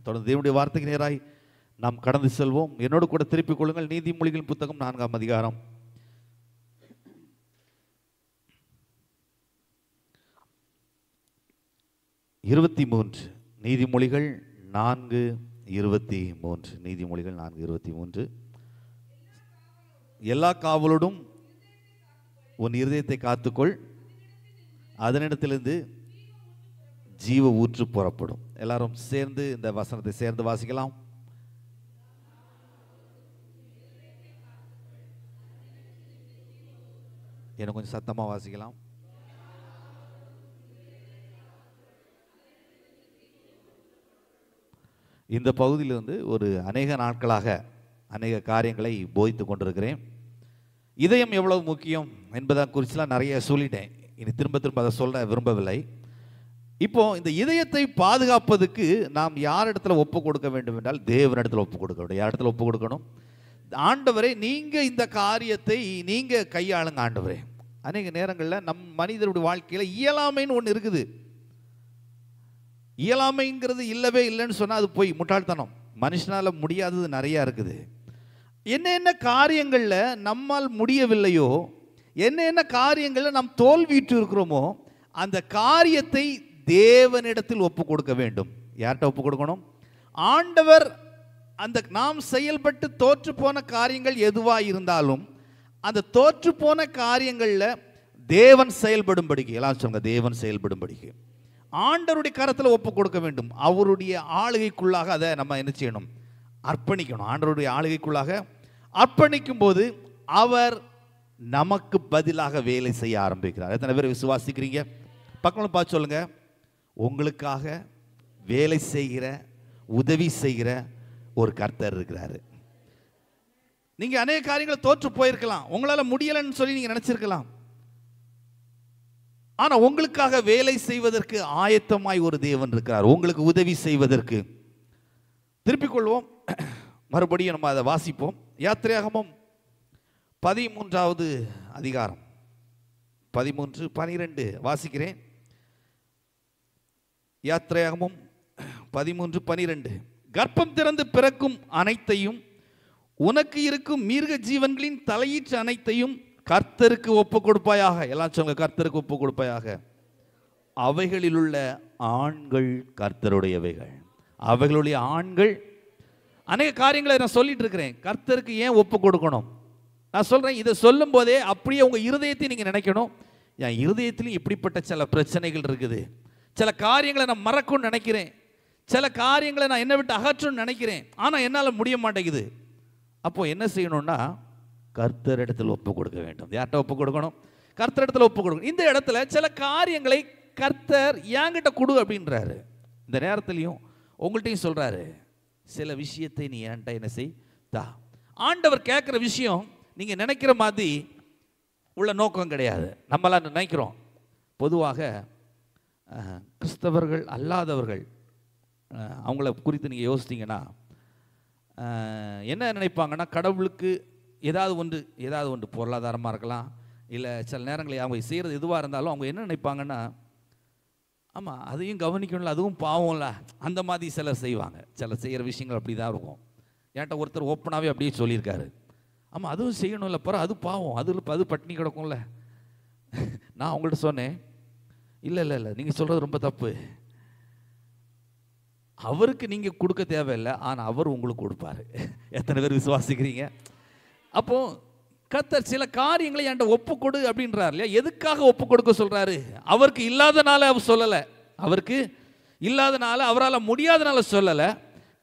தொடர்ந்து தேவனுடைய வார்த்தைக்கு நேராய் நாம் கடந்து செல்வோம். என்னோடு கூட திருப்பிக் கொள்ளுங்கள். நீதிமொழிகளின் புத்தகம் 4ஆம் அதிகாரம் 23. நீதிமொழிகள் 4:23. நீதிமொழிகள் 4:23. எல்லா காவலோடும் உன் இருதயத்தை காத்துக்கொள், அதனிடத்திலிருந்து ஜீவ ஊற்று புறப்படும். எல்லாரும் சேர்ந்து இந்த வசனத்தை சேர்ந்து வாசிக்கலாம். எனக்கு கொஞ்சம் சத்தமாக வாசிக்கலாம். இந்த பகுதியிலிருந்து ஒரு அநேக நாட்களாக அநேக காரியங்களை போதித்து கொண்டிருக்கிறேன். இதயம் எவ்வளவு முக்கியம் என்பதை குறித்துலாம் நிறைய சொல்லிட்டேன். இனி திரும்ப திரும்ப அதை சொல்ல விரும்பவில்லை. இப்போ இந்த இதயத்தை பாதுகாப்பதுக்கு நாம் யார் இடத்துல ஒப்பு கொடுக்க வேண்டும் என்றால் தேவனிடத்தில் ஒப்பு கொடுக்க வேண்டும். யார் இடத்துல ஒப்பு கொடுக்கணும்? ஆண்டவரே, நீங்கள் இந்த காரியத்தை நீங்கள் கையாளுங்க ஆண்டவரே. அநேக நேரங்களில் நம் மனிதருடைய வாழ்க்கையில் இயலாமைன்னு ஒன்று இருக்குது. இயலாமைங்கிறது இல்லவே இல்லைன்னு சொன்னால் அது போய் முட்டாள்தனம். மனுஷனால் முடியாதது நிறையா இருக்குது. என்ன காரியங்களில் நம்மால் முடியவில்லையோ, என்ன காரியங்களில் நாம் தோல்வியுற்று இருக்கிறோமோ, அந்த காரியத்தை தேவனிடத்தில் ஒப்பு கொடுக்க வேண்டும். யார்கிட்ட ஒப்பு கொடுக்கணும்? ஆண்டவர். அந்த நாம் செயல்பட்டு தோற்று போன காரியங்கள் எதுவாக இருந்தாலும் அந்த தோற்று போன காரியங்களில் தேவன் செயல்படும்படிக்கு, எல்லாம் சொல்லுங்க, தேவன் செயல்படும்படிக்கு ஆண்டவருடைய கரத்தில் ஒப்பு கொடுக்க வேண்டும். அவருடைய ஆளுகைக்குள்ளாக அதை நம்ம என்ன செய்யணும்? அர்ப்பணிக்கணும். ஆண்டவருடைய ஆளுகைக்குள்ளாக அர்ப்பணிக்கும் போது அவர் நமக்கு பதிலாக வேலை செய்ய ஆரம்பிக்கிறார். எத்தனை பேர் விசுவாசிக்கிறீங்க? பக்கம் பார்த்து சொல்லுங்க. உங்களுக்காக வேலை செய்கிற, உதவி செய்கிற ஒரு கர்த்தர் இருக்கிறாரு. நீங்க அநேக காரியங்களை தோற்று போயிருக்கலாம், உங்களால முடியலன்னு சொல்லி நீங்க நினைச்சிருக்கலாம். ஆனா உங்களுக்காக வேலை செய்வதற்கு ஆயத்தமாய் ஒரு தேவன் இருக்கிறார், உங்களுக்கு உதவி செய்வதற்கு. திருப்பிக் கொள்வோம், மறுபடியும் நம்ம அதை வாசிப்போம். யாத்திரையாகமம் 13வது அதிகாரம் 13:12 வாசிக்கிறேன். யாத்திரையாகமம் 13:12. கர்ப்பம் திறந்து பிறக்கும் அனைத்தையும், உனக்கு இருக்கும் மிருக ஜீவன்களின் தலையீற்று அனைத்தையும் கர்த்தருக்கு ஒப்பு கொடுப்பாயாக. எல்லாம் சொல்லுங்க, கர்த்தருக்கு ஒப்பு கொடுப்பாயாக. அவைகளில் உள்ள ஆண்கள் கர்த்தருடையவைகள். அவைகளுடைய ஆண்கள். அநேக காரியங்களை நான் சொல்லிட்டு இருக்கிறேன். கர்த்தருக்கு ஏன் ஒப்பு கொடுக்கணும்? நான் சொல்றேன், இதை சொல்லும் போதே அப்படியே உங்க இருதயத்தை நீங்க நினைக்கணும். என் இருதயத்திலும் இப்படிப்பட்ட சில பிரச்சனைகள் இருக்குது, சில காரியங்களை நான் மறக்கணும்னு நினைக்கிறேன், சில காரியங்களை நான் என்னை விட்டு அகற்றணும்னு நினைக்கிறேன், ஆனால் என்னால் முடிய மாட்டேங்குது. அப்போ என்ன செய்யணும்னா கர்த்தரிடத்தில் ஒப்பு கொடுக்க வேண்டும். யார்கிட்ட ஒப்பு கொடுக்கணும்? கர்த்தரிடத்தில் ஒப்பு கொடுக்கணும். இந்த இடத்துல சில காரியங்களை கர்த்தர் என்கிட்ட கொடு அப்படின்றாரு. இந்த நேரத்திலையும் உங்கள்கிட்டையும் சொல்றாரு, சில விஷயத்தை நீ என்கிட்ட என்ன செய் தா. ஆண்டவர் கேட்குற விஷயம் நீங்கள் நினைக்கிற மாதிரி உள்ள நோக்கம் கிடையாது. நம்மளாம் நினைக்கிறோம். பொதுவாக கிறிஸ்தவர்கள் அல்லாதவர்கள் அவங்கள குறித்து நீங்கள் யோசித்தீங்கன்னா என்ன நினைப்பாங்கன்னா, கடவுளுக்கு ஏதாவது ஒன்று பொருளாதாரமாக இருக்கலாம், இல்லை சில நேரங்களில் அவங்க செய்கிறது எதுவாக இருந்தாலும் அவங்க என்ன நினைப்பாங்கன்னா, ஆமாம் அதையும் கவனிக்கணும்ல, அதுவும் பாவம்ல, அந்த மாதிரி சிலர் செய்வாங்க. சில செய்கிற விஷயங்கள் அப்படி தான் இருக்கும். என்கிட்ட ஒருத்தர் ஓப்பனாகவே அப்படியே சொல்லியிருக்காரு, ஆமாம் அதுவும் செய்யணும்ல, பிறகு அது பாவம், அது பட்டினி கிடக்கும்ல. நான் அவங்கள்ட்ட சொன்னேன், இல்லை நீங்கள் சொல்கிறது ரொம்ப தப்பு. அவருக்கு நீங்கள் கொடுக்க தேவையில்லை, ஆனால் அவர் உங்களுக்கு கொடுப்பாரு. எத்தனை பேர் விசுவாசிக்கிறீங்க? அப்போ கர்த்தர் சில காரியங்களை என்கிட்ட ஒப்பு கொடு அப்படின்றார் இல்லையா? எதுக்காக ஒப்பு கொடுக்க சொல்றாரு? அவருக்கு இல்லாதனால அவர் சொல்லலை, அவருக்கு இல்லாதனால, அவரால் முடியாதனால சொல்லலை.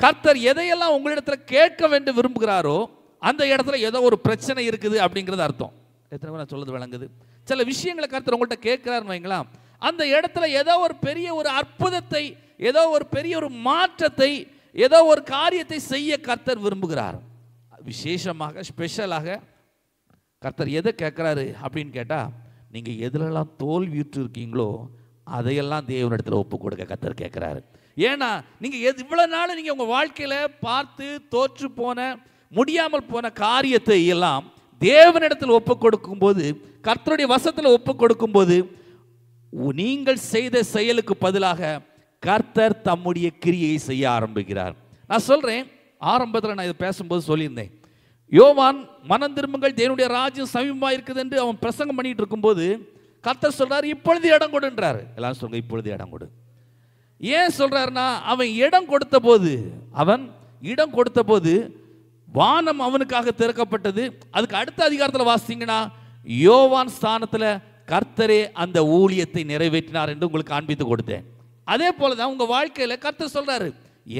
கர்த்தர் எதையெல்லாம் உங்களிடத்துல கேட்க வேண்டும் விரும்புகிறாரோ அந்த இடத்துல ஏதோ ஒரு பிரச்சனை இருக்குது அப்படிங்கிறது அர்த்தம். எத்தனை பேர் நான் சொல்றது விளங்குது? சில விஷயங்களை கர்த்தர் உங்கள்கிட்ட கேட்கிறாருன்னு வைங்களா, அந்த இடத்துல ஏதோ ஒரு பெரிய ஒரு அற்புதத்தை, ஏதோ ஒரு பெரிய ஒரு மாற்றத்தை, ஏதோ ஒரு காரியத்தை செய்ய கர்த்தர் விரும்புகிறார். விசேஷமாக ஸ்பெஷலாக கர்த்தர் எதை கேட்குறாரு அப்படின்னு கேட்டால், நீங்கள் எதுலெல்லாம் தோல்வியுற்று இருக்கீங்களோ அதையெல்லாம் தேவனிடத்தில் ஒப்பு கொடுக்க கர்த்தர் கேட்குறாரு. ஏன்னா நீங்கள் இவ்வளோ நாள் நீங்கள் உங்கள் வாழ்க்கையில் பார்த்து தோற்று போன, முடியாமல் போன காரியத்தை எல்லாம் தேவனிடத்தில் ஒப்பு கொடுக்கும்போது, கர்த்தருடைய வசத்தில் ஒப்பு கொடுக்கும்போது, நீங்கள் செய்த செயலுக்கு பதிலாக கர்த்தர் தம்முடைய கிரியை செய்ய ஆரம்பிக்கிறார். நான் சொல்றேன், ஆரம்பத்தில் நான் இதை பேசும்போது சொல்லியிருந்தேன், யோவான் மனம் திரும்புங்கள் தேவனுடைய ராஜ்யம் சமீபமாக இருக்குது என்று அவன் பிரசங்கம் பண்ணிட்டு இருக்கும்போது கர்த்தர் சொல்றாரு, இப்பொழுது இடம் கொடுன்றாரு. எல்லாம் சொல்லுங்க, இப்பொழுது இடம் கொடு. ஏன் சொல்றாருன்னா, அவன் இடம் கொடுத்த போது வானம் அவனுக்காக திறக்கப்பட்டது. அதுக்கு அடுத்த அதிகாரத்தில் வாசிங்கன்னா, யோவான் ஸ்தானத்தில் கர்த்தரே அந்த ஊழியத்தை நிறைவேற்றினார் என்று உங்களுக்கு காண்பித்து கொடுத்தேன். அதே போல தான் உங்க வாழ்க்கையில் கர்த்தர் சொல்றாரு,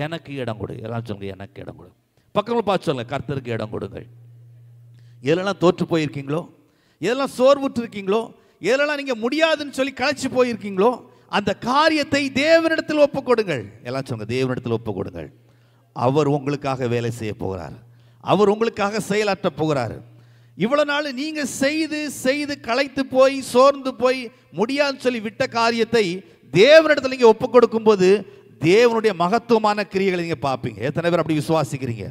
எனக்கு இடம் கொடு. எல்லாம் சொல்லுங்க, எனக்கு இடம் கொடு. பக்கங்களை பார்த்து சொல்லுங்க, கர்த்தருக்கு இடம் கொடுங்கள். எதெல்லாம் தோற்று போயிருக்கீங்களோ, எதெல்லாம் சோர்வுற்று இருக்கீங்களோ, எதெல்லாம் நீங்க முடியாதுன்னு சொல்லி களைச்சு போயிருக்கீங்களோ, அந்த காரியத்தை தேவனிடத்தில் ஒப்பு கொடுங்கள். எல்லாம் சொல்லுங்க, தேவனிடத்தில் ஒப்பு கொடுங்கள். அவர் உங்களுக்காக வேலை செய்ய போகிறார். அவர் உங்களுக்காக செயலாற்ற போகிறார். இவ்வளவு நாள் நீங்க செய்து களைத்து போய் சோர்ந்து போய் முடியாதுன்னு சொல்லி விட்ட காரியத்தை தேவனிடத்தில் நீங்க ஒப்பு கொடுக்கும் போது தேவனுடைய மகத்துவமான கிரியைகளை நீங்க பார்ப்பீங்க. எத்தனை பேர் அப்படி விசுவாசிக்கிறீங்க?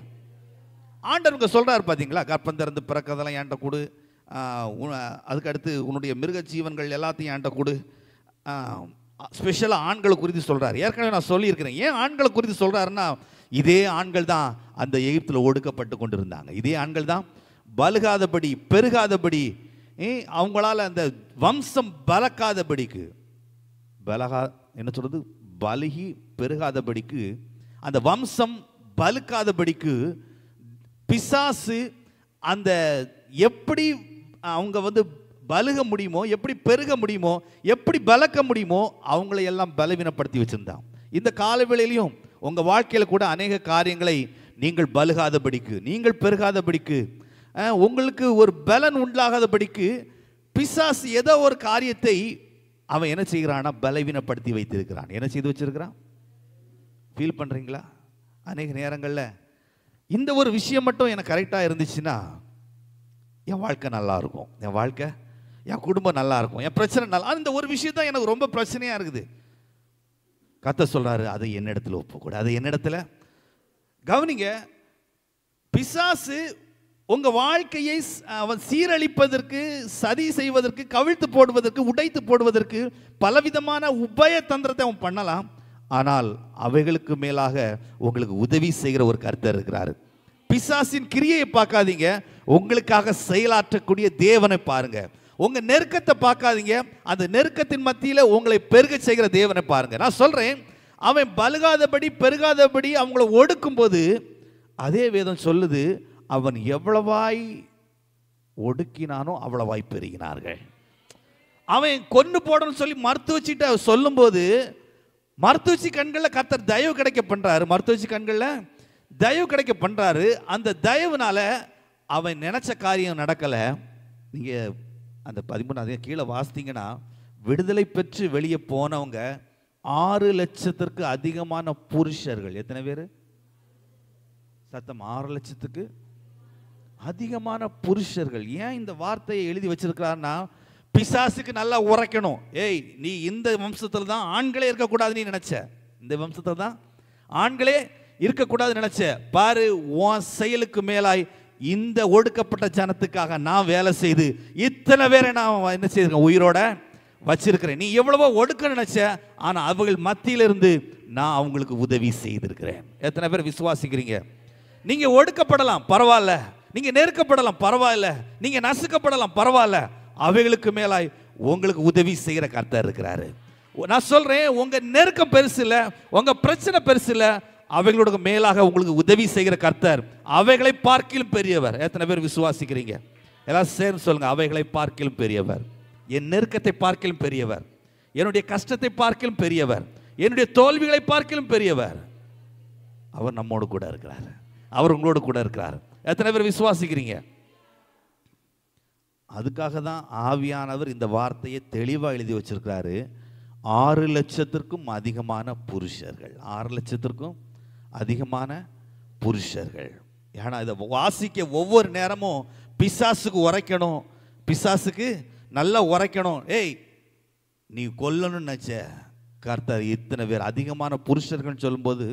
ஆண்டவங்க சொல்றாரு பாத்தீங்களா, கர்ப்பம் திறந்து பிறக்கிறதெல்லாம் என்கிட்ட கொடு, அதுக்கு அடுத்து உன்னுடைய மிருக ஜீவன்கள் எல்லாத்தையும் என்கிட்ட கொடு. ஸ்பெஷலாக ஆண்களை குறித்து சொல்றாரு. ஏற்கனவே நான் சொல்லியிருக்கிறேன். ஏன் ஆண்களை குறித்து சொல்றாருன்னா, இதே ஆண்கள் தான் அந்த எகிப்தில் ஒடுக்கப்பட்டு கொண்டு இருந்தாங்க. இதே ஆண்கள் தான் பலுகாதபடி பெருகாதபடி, அவங்களால அந்த வம்சம் பலக்காதபடிக்கு, என்ன சொல்றது, பலுகி பெருகாதபடிக்கு, அந்த வம்சம் பலுக்காதபடிக்கு பிசாசு அந்த எப்படி அவங்க பலுக முடியுமோ, எப்படி பெருக முடியுமோ, எப்படி பலக்க முடியுமோ அவங்களை எல்லாம் பலவீனப்படுத்தி வச்சிருந்தான். இந்த காலவேளையிலையும் உங்க வாழ்க்கையில கூட அநேக காரியங்களை நீங்கள் பலுகாதபடிக்கு, நீங்கள் பெருகாதபடிக்கு, உங்களுக்கு ஒரு பலன் உண்டாகாதபடிக்கு பிசாசு ஏதோ ஒரு காரியத்தை அவன் என்ன செய்கிறான்னா பலவீனப்படுத்தி வைத்திருக்கிறான். என்ன செய்து வச்சிருக்கிறான்? ஃபீல் பண்றீங்களா? அநேக நேரங்களில் இந்த ஒரு விஷயம் மட்டும் எனக்கு கரெக்டாக இருந்துச்சுன்னா என் வாழ்க்கை நல்லா இருக்கும், என் வாழ்க்கை, என் குடும்பம் நல்லா இருக்கும், என் பிரச்சனை நல்லா, இந்த ஒரு விஷயம் தான் எனக்கு ரொம்ப பிரச்சனையா இருக்குது. கர்த்தர் சொல்றாரு, அதை என்னிடத்துல ஒப்புக்கூட, அதை என்னிடத்துல கவனிங்க. பிசாசு உங்க வாழ்க்கையை அவன் சீரழிப்பதற்கு, சதி செய்வதற்கு, கவிழ்த்து போடுவதற்கு, உடைத்து போடுவதற்கு பலவிதமான உபய தந்திரத்தை அவன் பண்ணலாம். ஆனால் அவைகளுக்கு மேலாக உங்களுக்கு உதவி செய்கிற ஒரு கர்த்தர் இருக்கிறார். பிசாசின் கிரியையை பார்க்காதீங்க, உங்களுக்காக செயலாற்றக்கூடிய தேவனை பாருங்க. உங்க நெருக்கத்தை பார்க்காதீங்க, அந்த நெருக்கத்தின் மத்தியில உங்களை பெருக செய்கிற தேவனை பாருங்க. நான் சொல்றேன், அவன் பலுகாதபடி பெருகாதபடி அவங்கள ஒடுக்கும் போது அதே வேதம் சொல்லுது, அவன் எவ்வளவாய் ஒடுக்கினானோ அவ்வளவாய் பெருகினார்கள். அவன் கொன்னு போடணும்னு சொல்லி மறுத்து வச்சுட்டு சொல்லும் போது மருத்துவச்சி கண்களில் கர்த்தர் தயவு கிடைக்க பண்றாரு. மருத்துவச்சி கண்களில் தயவு கிடைக்க பண்றாரு. அந்த தயவுனால அவன் நினைச்ச காரியம் நடக்கல. நீங்க அந்த 13 கீழே வாசித்தீங்கன்னா, விடுதலை பெற்று வெளியே போனவங்க 6 லட்சத்திற்கு அதிகமான புருஷர்கள். எத்தனை பேர்? சத்தம். 6 லட்சத்துக்கு அதிகமான புருஷர்கள். ஏன் இந்த வார்த்தையை எழுதி வச்சிருக்கிறார்னா, பிசாசுக்கு நல்லா உரைக்கணும். ஏய், நீ இந்த வம்சத்தில் தான் ஆண்களே இருக்கக்கூடாது நீ நினைச்ச, இந்த வம்சத்தில் தான் ஆண்களே இருக்கக்கூடாது நினைச்ச பாரு, உன் செயலுக்கு மேலாய் இந்த ஒடுக்கப்பட்ட ஜனத்துக்காக நான் வேலை செய்து இத்தனை பேரை நான் என்ன செய்திருக்கேன், உயிரோட வச்சிருக்கிறேன். நீ எவ்வளவோ ஒடுக்க நினைச்ச, ஆனா அவர்கள் மத்தியிலிருந்து நான் அவங்களுக்கு உதவி செய்திருக்கிறேன். எத்தனை பேர் விசுவாசிக்கிறீங்க? நீங்க ஒடுக்கப்படலாம் பரவாயில்ல, நீங்க நெருக்கப்படலாம் பரவாயில்ல, நீங்க நசுக்கப்படலாம் பரவாயில்ல, அவைகளுக்கு மேலாய் உங்களுக்கு உதவி செய்கிற கர்த்தர் இருக்கிறாரு. நான் சொல்றேன், உங்க நெருக்கம் பெருசு இல்ல, உங்க பிரச்சனை பெருசு இல்ல, அவைகளோட மேலாக உங்களுக்கு உதவி செய்கிற கர்த்தர் அவைகளை பார்க்கிலும் பெரியவர். எத்தனை பேர் விசுவாசிக்கிறீங்க? எல்லாம் சேர்ந்து சொல்லுங்க, அவைகளை பார்க்கிலும் பெரியவர், என் நெருக்கத்தை பார்க்கிலும் பெரியவர், என்னுடைய கஷ்டத்தை பார்க்கிலும் பெரியவர், என்னுடைய தோல்விகளை பார்க்கிலும் பெரியவர். அவர் நம்மோடு கூட இருக்கிறார், அவர் உங்களோடு கூட இருக்கிறார். எத்தனை பேர் விசுவாசிக்கிறீங்க? அதுக்காக தான் ஆவியானவர் இந்த வார்த்தையை தெளிவாக எழுதி வச்சிருக்கிறாரு. 6 லட்சத்திற்கும் அதிகமான புருஷர்கள், 6 லட்சத்திற்கும் அதிகமான புருஷர்கள். ஏன்னா இதை வாசிக்க ஒவ்வொரு நேரமும் பிசாசுக்கு உரைக்கணும், பிசாசுக்கு நல்லா உரைக்கணும். ஏய், நீ கொல்லணும்னு நினைச்ச கர்த்தர் இத்தனை பேர் அதிகமான புருஷர்கள் சொல்லும்போது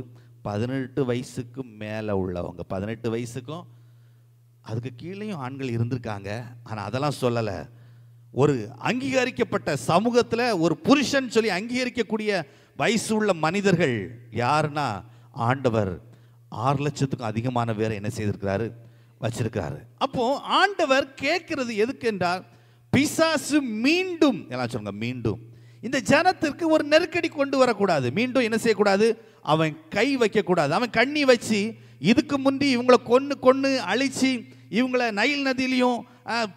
18 வயசுக்கு மேலே உள்ளவங்க, 18 வயசுக்கும் அதுக்கு கீழேயும் ஆண்கள் இருந்திருக்காங்க. ஆனால் அதெல்லாம் சொல்லலை. ஒரு அங்கீகரிக்கப்பட்ட சமூகத்தில் ஒரு புருஷன் சொல்லி அங்கீகரிக்கக்கூடிய வயசு உள்ள மனிதர்கள் யாருன்னா ஆண்டவர் 6 லட்சத்துக்கும் அதிகமான பேரை என்ன செய்திருக்கிறாரு, வச்சிருக்கிறாரு. அப்போ ஆண்டவர் கேட்கிறது எதுக்கு என்றால், பிசாசு மீண்டும் எல்லாம் சொல்லுங்க, மீண்டும் இந்த ஜனத்திற்கு ஒரு நெருக்கடி கொண்டு வரக்கூடாது. மீண்டும் என்ன செய்யக்கூடாது, அவன் கை வைக்கக்கூடாது. அவன் கண்ணி வச்சு இதுக்கு முந்தி இவங்களை கொன்னு அழிச்சு இவங்களை நைல் நதியிலையும்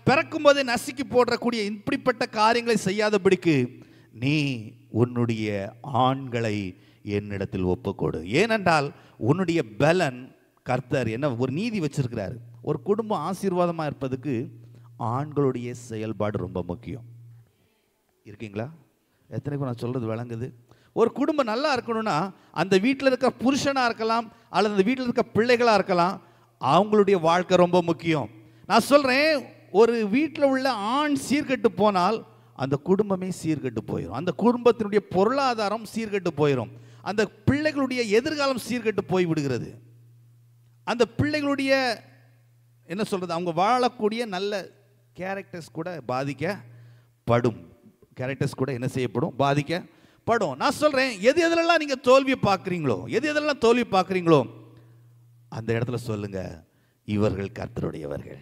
பிறக்கும் போதே நசுக்கி போடக்கூடிய இப்படிப்பட்ட காரியங்களை செய்யாதபடிக்கு நீ உன்னுடைய ஆண்களை என்னிடத்தில் ஒப்புக்கொடு. ஏனென்றால் உன்னுடைய பலன் கர்த்தர் என்ன ஒரு நீதி வச்சிருக்கிறார். ஒரு குடும்பம் ஆசீர்வாதமாக இருப்பதுக்கு ஆண்களுடைய செயல்பாடு ரொம்ப முக்கியம். இருக்கீங்களா? எத்தனை பேர் நான் சொல்றது விளங்குது? ஒரு குடும்பம் நல்லா இருக்கணும்னா அந்த வீட்டில் இருக்க புருஷனாக இருக்கலாம் அல்லது அந்த வீட்டில் இருக்க பிள்ளைகளாக இருக்கலாம், அவங்களுடைய வாழ்க்கை ரொம்ப முக்கியம். நான் சொல்கிறேன், ஒரு வீட்டில் உள்ள ஆண் சீர்கெட்டு போனால் அந்த குடும்பமே சீர்கெட்டு போயிடும். அந்த குடும்பத்தினுடைய பொருளாதாரம் சீர்கெட்டு போயிடும். அந்த பிள்ளைகளுடைய எதிர்காலம் சீர்கெட்டு போய் விடுகிறது. அந்த பிள்ளைகளுடைய என்ன சொல்கிறது, அவங்க வாழக்கூடிய நல்ல கேரக்டர்ஸ் கூட பாதிக்கப்படும். கேரக்டர்ஸ் கூட என்ன செய்யப்படும், பாதிக்கப்படும். நான் சொல்கிறேன், எது எதுலெல்லாம் நீங்கள் தோல்வியை பார்க்குறீங்களோ, எது எதெல்லாம் தோல்வி பார்க்குறீங்களோ அந்த இடத்துல சொல்லுங்க, இவர்கள் கர்த்தருடையவர்கள்.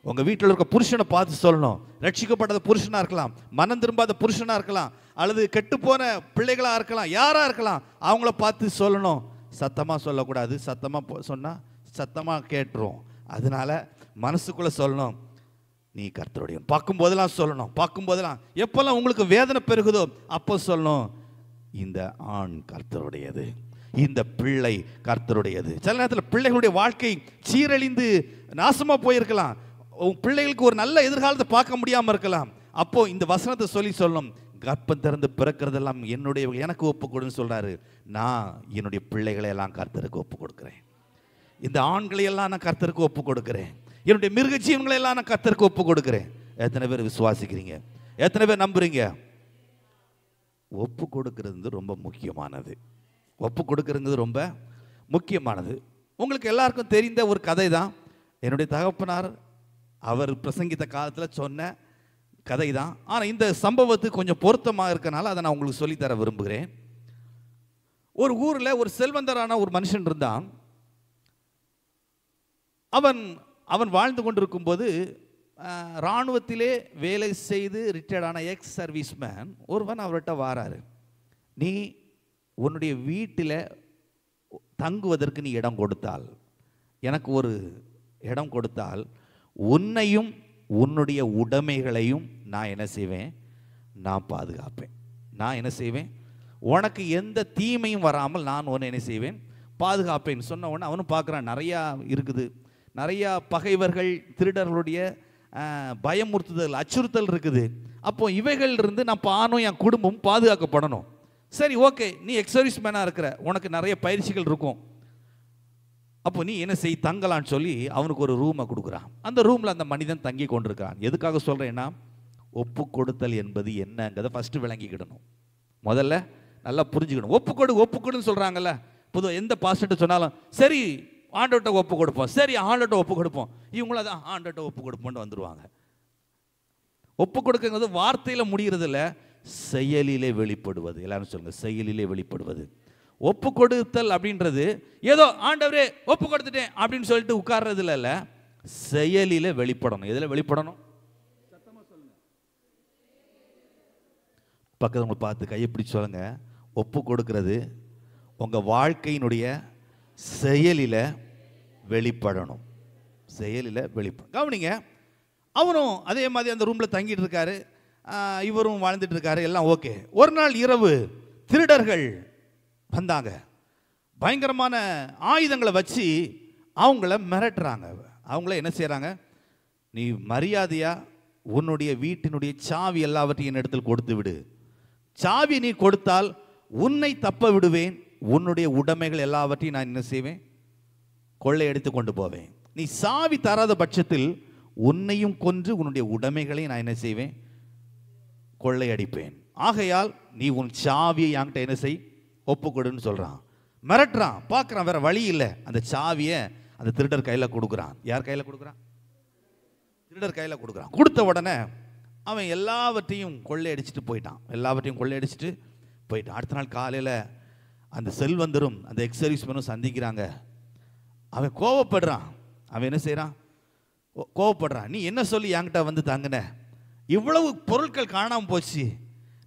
உங்கள் வீட்டில் இருக்க புருஷனை பார்த்து சொல்லணும். ரட்சிக்கப்படாத புருஷனாக இருக்கலாம், மனம் திரும்பாத புருஷனாக இருக்கலாம், அல்லது கெட்டுப்போன பிள்ளைகளாக இருக்கலாம், யாராக இருக்கலாம், அவங்கள பார்த்து சொல்லணும். சத்தமாக சொல்லக்கூடாது. சத்தமாக சொன்னால் சத்தமாக கேட்டுரும். அதனால மனசுக்குள்ளே சொல்லணும், நீ கர்த்தருடைய. பார்க்கும்போதெல்லாம் சொல்லணும். பார்க்கும்போதெல்லாம் எப்போல்லாம் உங்களுக்கு வேதனை பெருகுதோ அப்போ சொல்லணும், இந்த ஆண் கர்த்தருடையது, இந்த பிள்ளை கர்த்தருடையது. சில நேரத்தில் பிள்ளைகளுடைய வாழ்க்கை சீரழிந்து நாசமாக போயிருக்கலாம். பிள்ளைகளுக்கு ஒரு நல்ல எதிர்காலத்தை பார்க்க முடியாமல் இருக்கலாம். அப்போ இந்த வசனத்தை சொல்லணும், கர்ப்பம் திறந்து பிறக்கிறதெல்லாம் என்னுடைய, எனக்கு ஒப்பு கொடுன்னு சொல்றாரு. நான் என்னுடைய பிள்ளைகளை எல்லாம் கர்த்தருக்கு ஒப்பு கொடுக்கிறேன். இந்த ஆண்களை எல்லாம் நான் கர்த்தருக்கு ஒப்பு கொடுக்கிறேன். என்னுடைய மிருக ஜீவன்களை எல்லாம் நான் கர்த்தருக்கு ஒப்பு கொடுக்கிறேன். எத்தனை பேர் விசுவாசிக்கிறீங்க? எத்தனை பேர் நம்புறீங்க? ஒப்பு கொடுக்கிறது ரொம்ப முக்கியமானது. ஒப்பு கொடுக்கிறது ரொம்ப முக்கியமானது. உங்களுக்கு எல்லாருக்கும் தெரிந்த ஒரு கதை தான். என்னுடைய தகப்பனார் அவர் பிரசங்கித்த காலத்தில் சொன்ன கதை தான். ஆனால் இந்த சம்பவத்துக்கு கொஞ்சம் பொருத்தமாக இருக்கனால அதை நான் உங்களுக்கு சொல்லித்தர விரும்புகிறேன். ஒரு ஊரில் ஒரு செல்வந்தரான ஒரு மனுஷன் இருந்தான். அவன் வாழ்ந்து கொண்டிருக்கும் போது இராணுவத்திலே வேலை செய்து ரிட்டையர்டான எக்ஸ் சர்வீஸ்மேன் ஒருவன் அவர்கிட்ட வாராரு. நீ உன்னுடைய வீட்டில் தங்குவதற்கு நீ இடம் கொடுத்தால், எனக்கு ஒரு இடம் கொடுத்தால், உன்னையும் உன்னுடைய உடைமைகளையும் நான் என்ன செய்வேன், நான் பாதுகாப்பேன். நான் என்ன செய்வேன், உனக்கு எந்த தீமையும் வராமல் நான் உன்னை என்ன செய்வேன், பாதுகாப்பேன் சொன்ன உடனே அவனும் பார்க்குறான், நிறையா இருக்குது, நிறையா பகைவர்கள், திருடர்களுடைய பயமுறுத்துதல், அச்சுறுத்தல் இருக்குது. அப்போ இவைகள் இருந்து நான் பானும் என் குடும்பம் பாதுகாக்கப்படணும். சரி, ஓகே, நீ எக்ஸர்வீஸ் மேனாக இருக்கிற, உனக்கு நிறைய பயிற்சிகள் இருக்கும், அப்போ நீ என்ன செய், தங்கலான்னு சொல்லி அவனுக்கு ஒரு ரூமை கொடுக்குறான். அந்த ரூமில் அந்த மனிதன் தங்கி கொண்டிருக்கான். எதுக்காக சொல்கிறேன்னா, ஒப்பு கொடுத்தல் என்பது என்னங்கிறத ஃபஸ்ட்டு விளங்கிக்கிடணும். முதல்ல நல்லா புரிஞ்சுக்கணும். ஒப்புக்கொடுன்னு சொல்கிறாங்கல்ல, பொதுவாக எந்த பாஸ்டர்ட்ட சொன்னாலும் சரி ஆண்டவர்கிட்ட ஒப்பு கொடுப்போம், சரி ஆண்டவர்கிட்ட ஒப்பு கொடுப்போம், இவங்கள தான் ஆண்டவர்கிட்ட ஒப்பு கொடுப்போம்னு வந்துடுவாங்க. ஒப்பு கொடுக்குறது வார்த்தையில் முடிகிறது இல்லை, செயலிலே வெளிப்படுவது. எல்லாரும் சொல்லுங்க, செயலிலே வெளிப்படுவது. ஒப்பு கொடுத்தல் அப்படின்றது ஏதோ ஆண்டவரே ஒப்பு கொடுத்துட்டேன் அப்படின்னு சொல்லிட்டு உட்கார்றது இல்ல, செயலிலே வெளிப்படணும். எதில் வெளிப்படணும்? சத்தமா சொல்லுங்க. பக்கத்துல பார்த்து கையை பிடிச்சு சொல்லுங்க, ஒப்பு கொடுக்கிறது உங்க வாழ்க்கையினுடைய செயலில வெளிப்படணும். செயலில் வெளிப்படும். கவனிங்க, அவரும் அதே மாதிரி அந்த ரூமில் தங்கிட்டு இருக்காரு, இவரும் வாழ்ந்துட்டு இருக்காரு, எல்லாம் ஓகே. ஒரு நாள் இரவு திருடர்கள் வந்தாங்க. பயங்கரமான ஆயுதங்களை வச்சு அவங்கள மிரட்டுறாங்க. அவங்கள என்ன செய்கிறாங்க, நீ மரியாதையா உன்னுடைய வீட்டினுடைய சாவி எல்லாவற்றையும் என் இடத்தில் கொடுத்து விடு. சாவி நீ கொடுத்தால் உன்னை தப்ப விடுவேன், உன்னுடைய உடைமைகள் எல்லாவற்றையும் நான் என்ன செய்வேன், கொள்ளை எடுத்து கொண்டு போவேன். நீ சாவி தராத பட்சத்தில் உன்னையும் கொன்று உன்னுடைய உடைமைகளையும் நான் என்ன செய்வேன், கொள்ளை அடிப்பேன். ஆகையால் நீ உன் சாவியை என்கிட்ட என்ன செய், ஒப்புக்கொடுன்னு சொல்றான். மிரட்டுறான். பார்க்குறான், வேற வழி இல்லை. அந்த சாவியை அந்த திருடர் கையில் கொடுக்குறான். யார் கையில் கொடுக்குறான்? திருடர் கையில் கொடுக்குறான். கொடுத்த உடனே அவன் எல்லாவற்றையும் கொள்ளையடிச்சிட்டு போயிட்டான். எல்லாவற்றையும் கொள்ளையடிச்சிட்டு போயிட்டு அடுத்த நாள் காலையில் அந்த செல்வந்தரும் அந்த எக்ஸர்வீஸ்மேனும் சந்திக்கிறாங்க. அவன் கோவப்படுறான். அவன் என்ன செய்கிறான்? கோவப்படுறான். நீ என்ன சொல்லி என்கிட்ட வந்து தங்கின? இவ்வளவு பொருட்கள் காணாமல் போச்சு.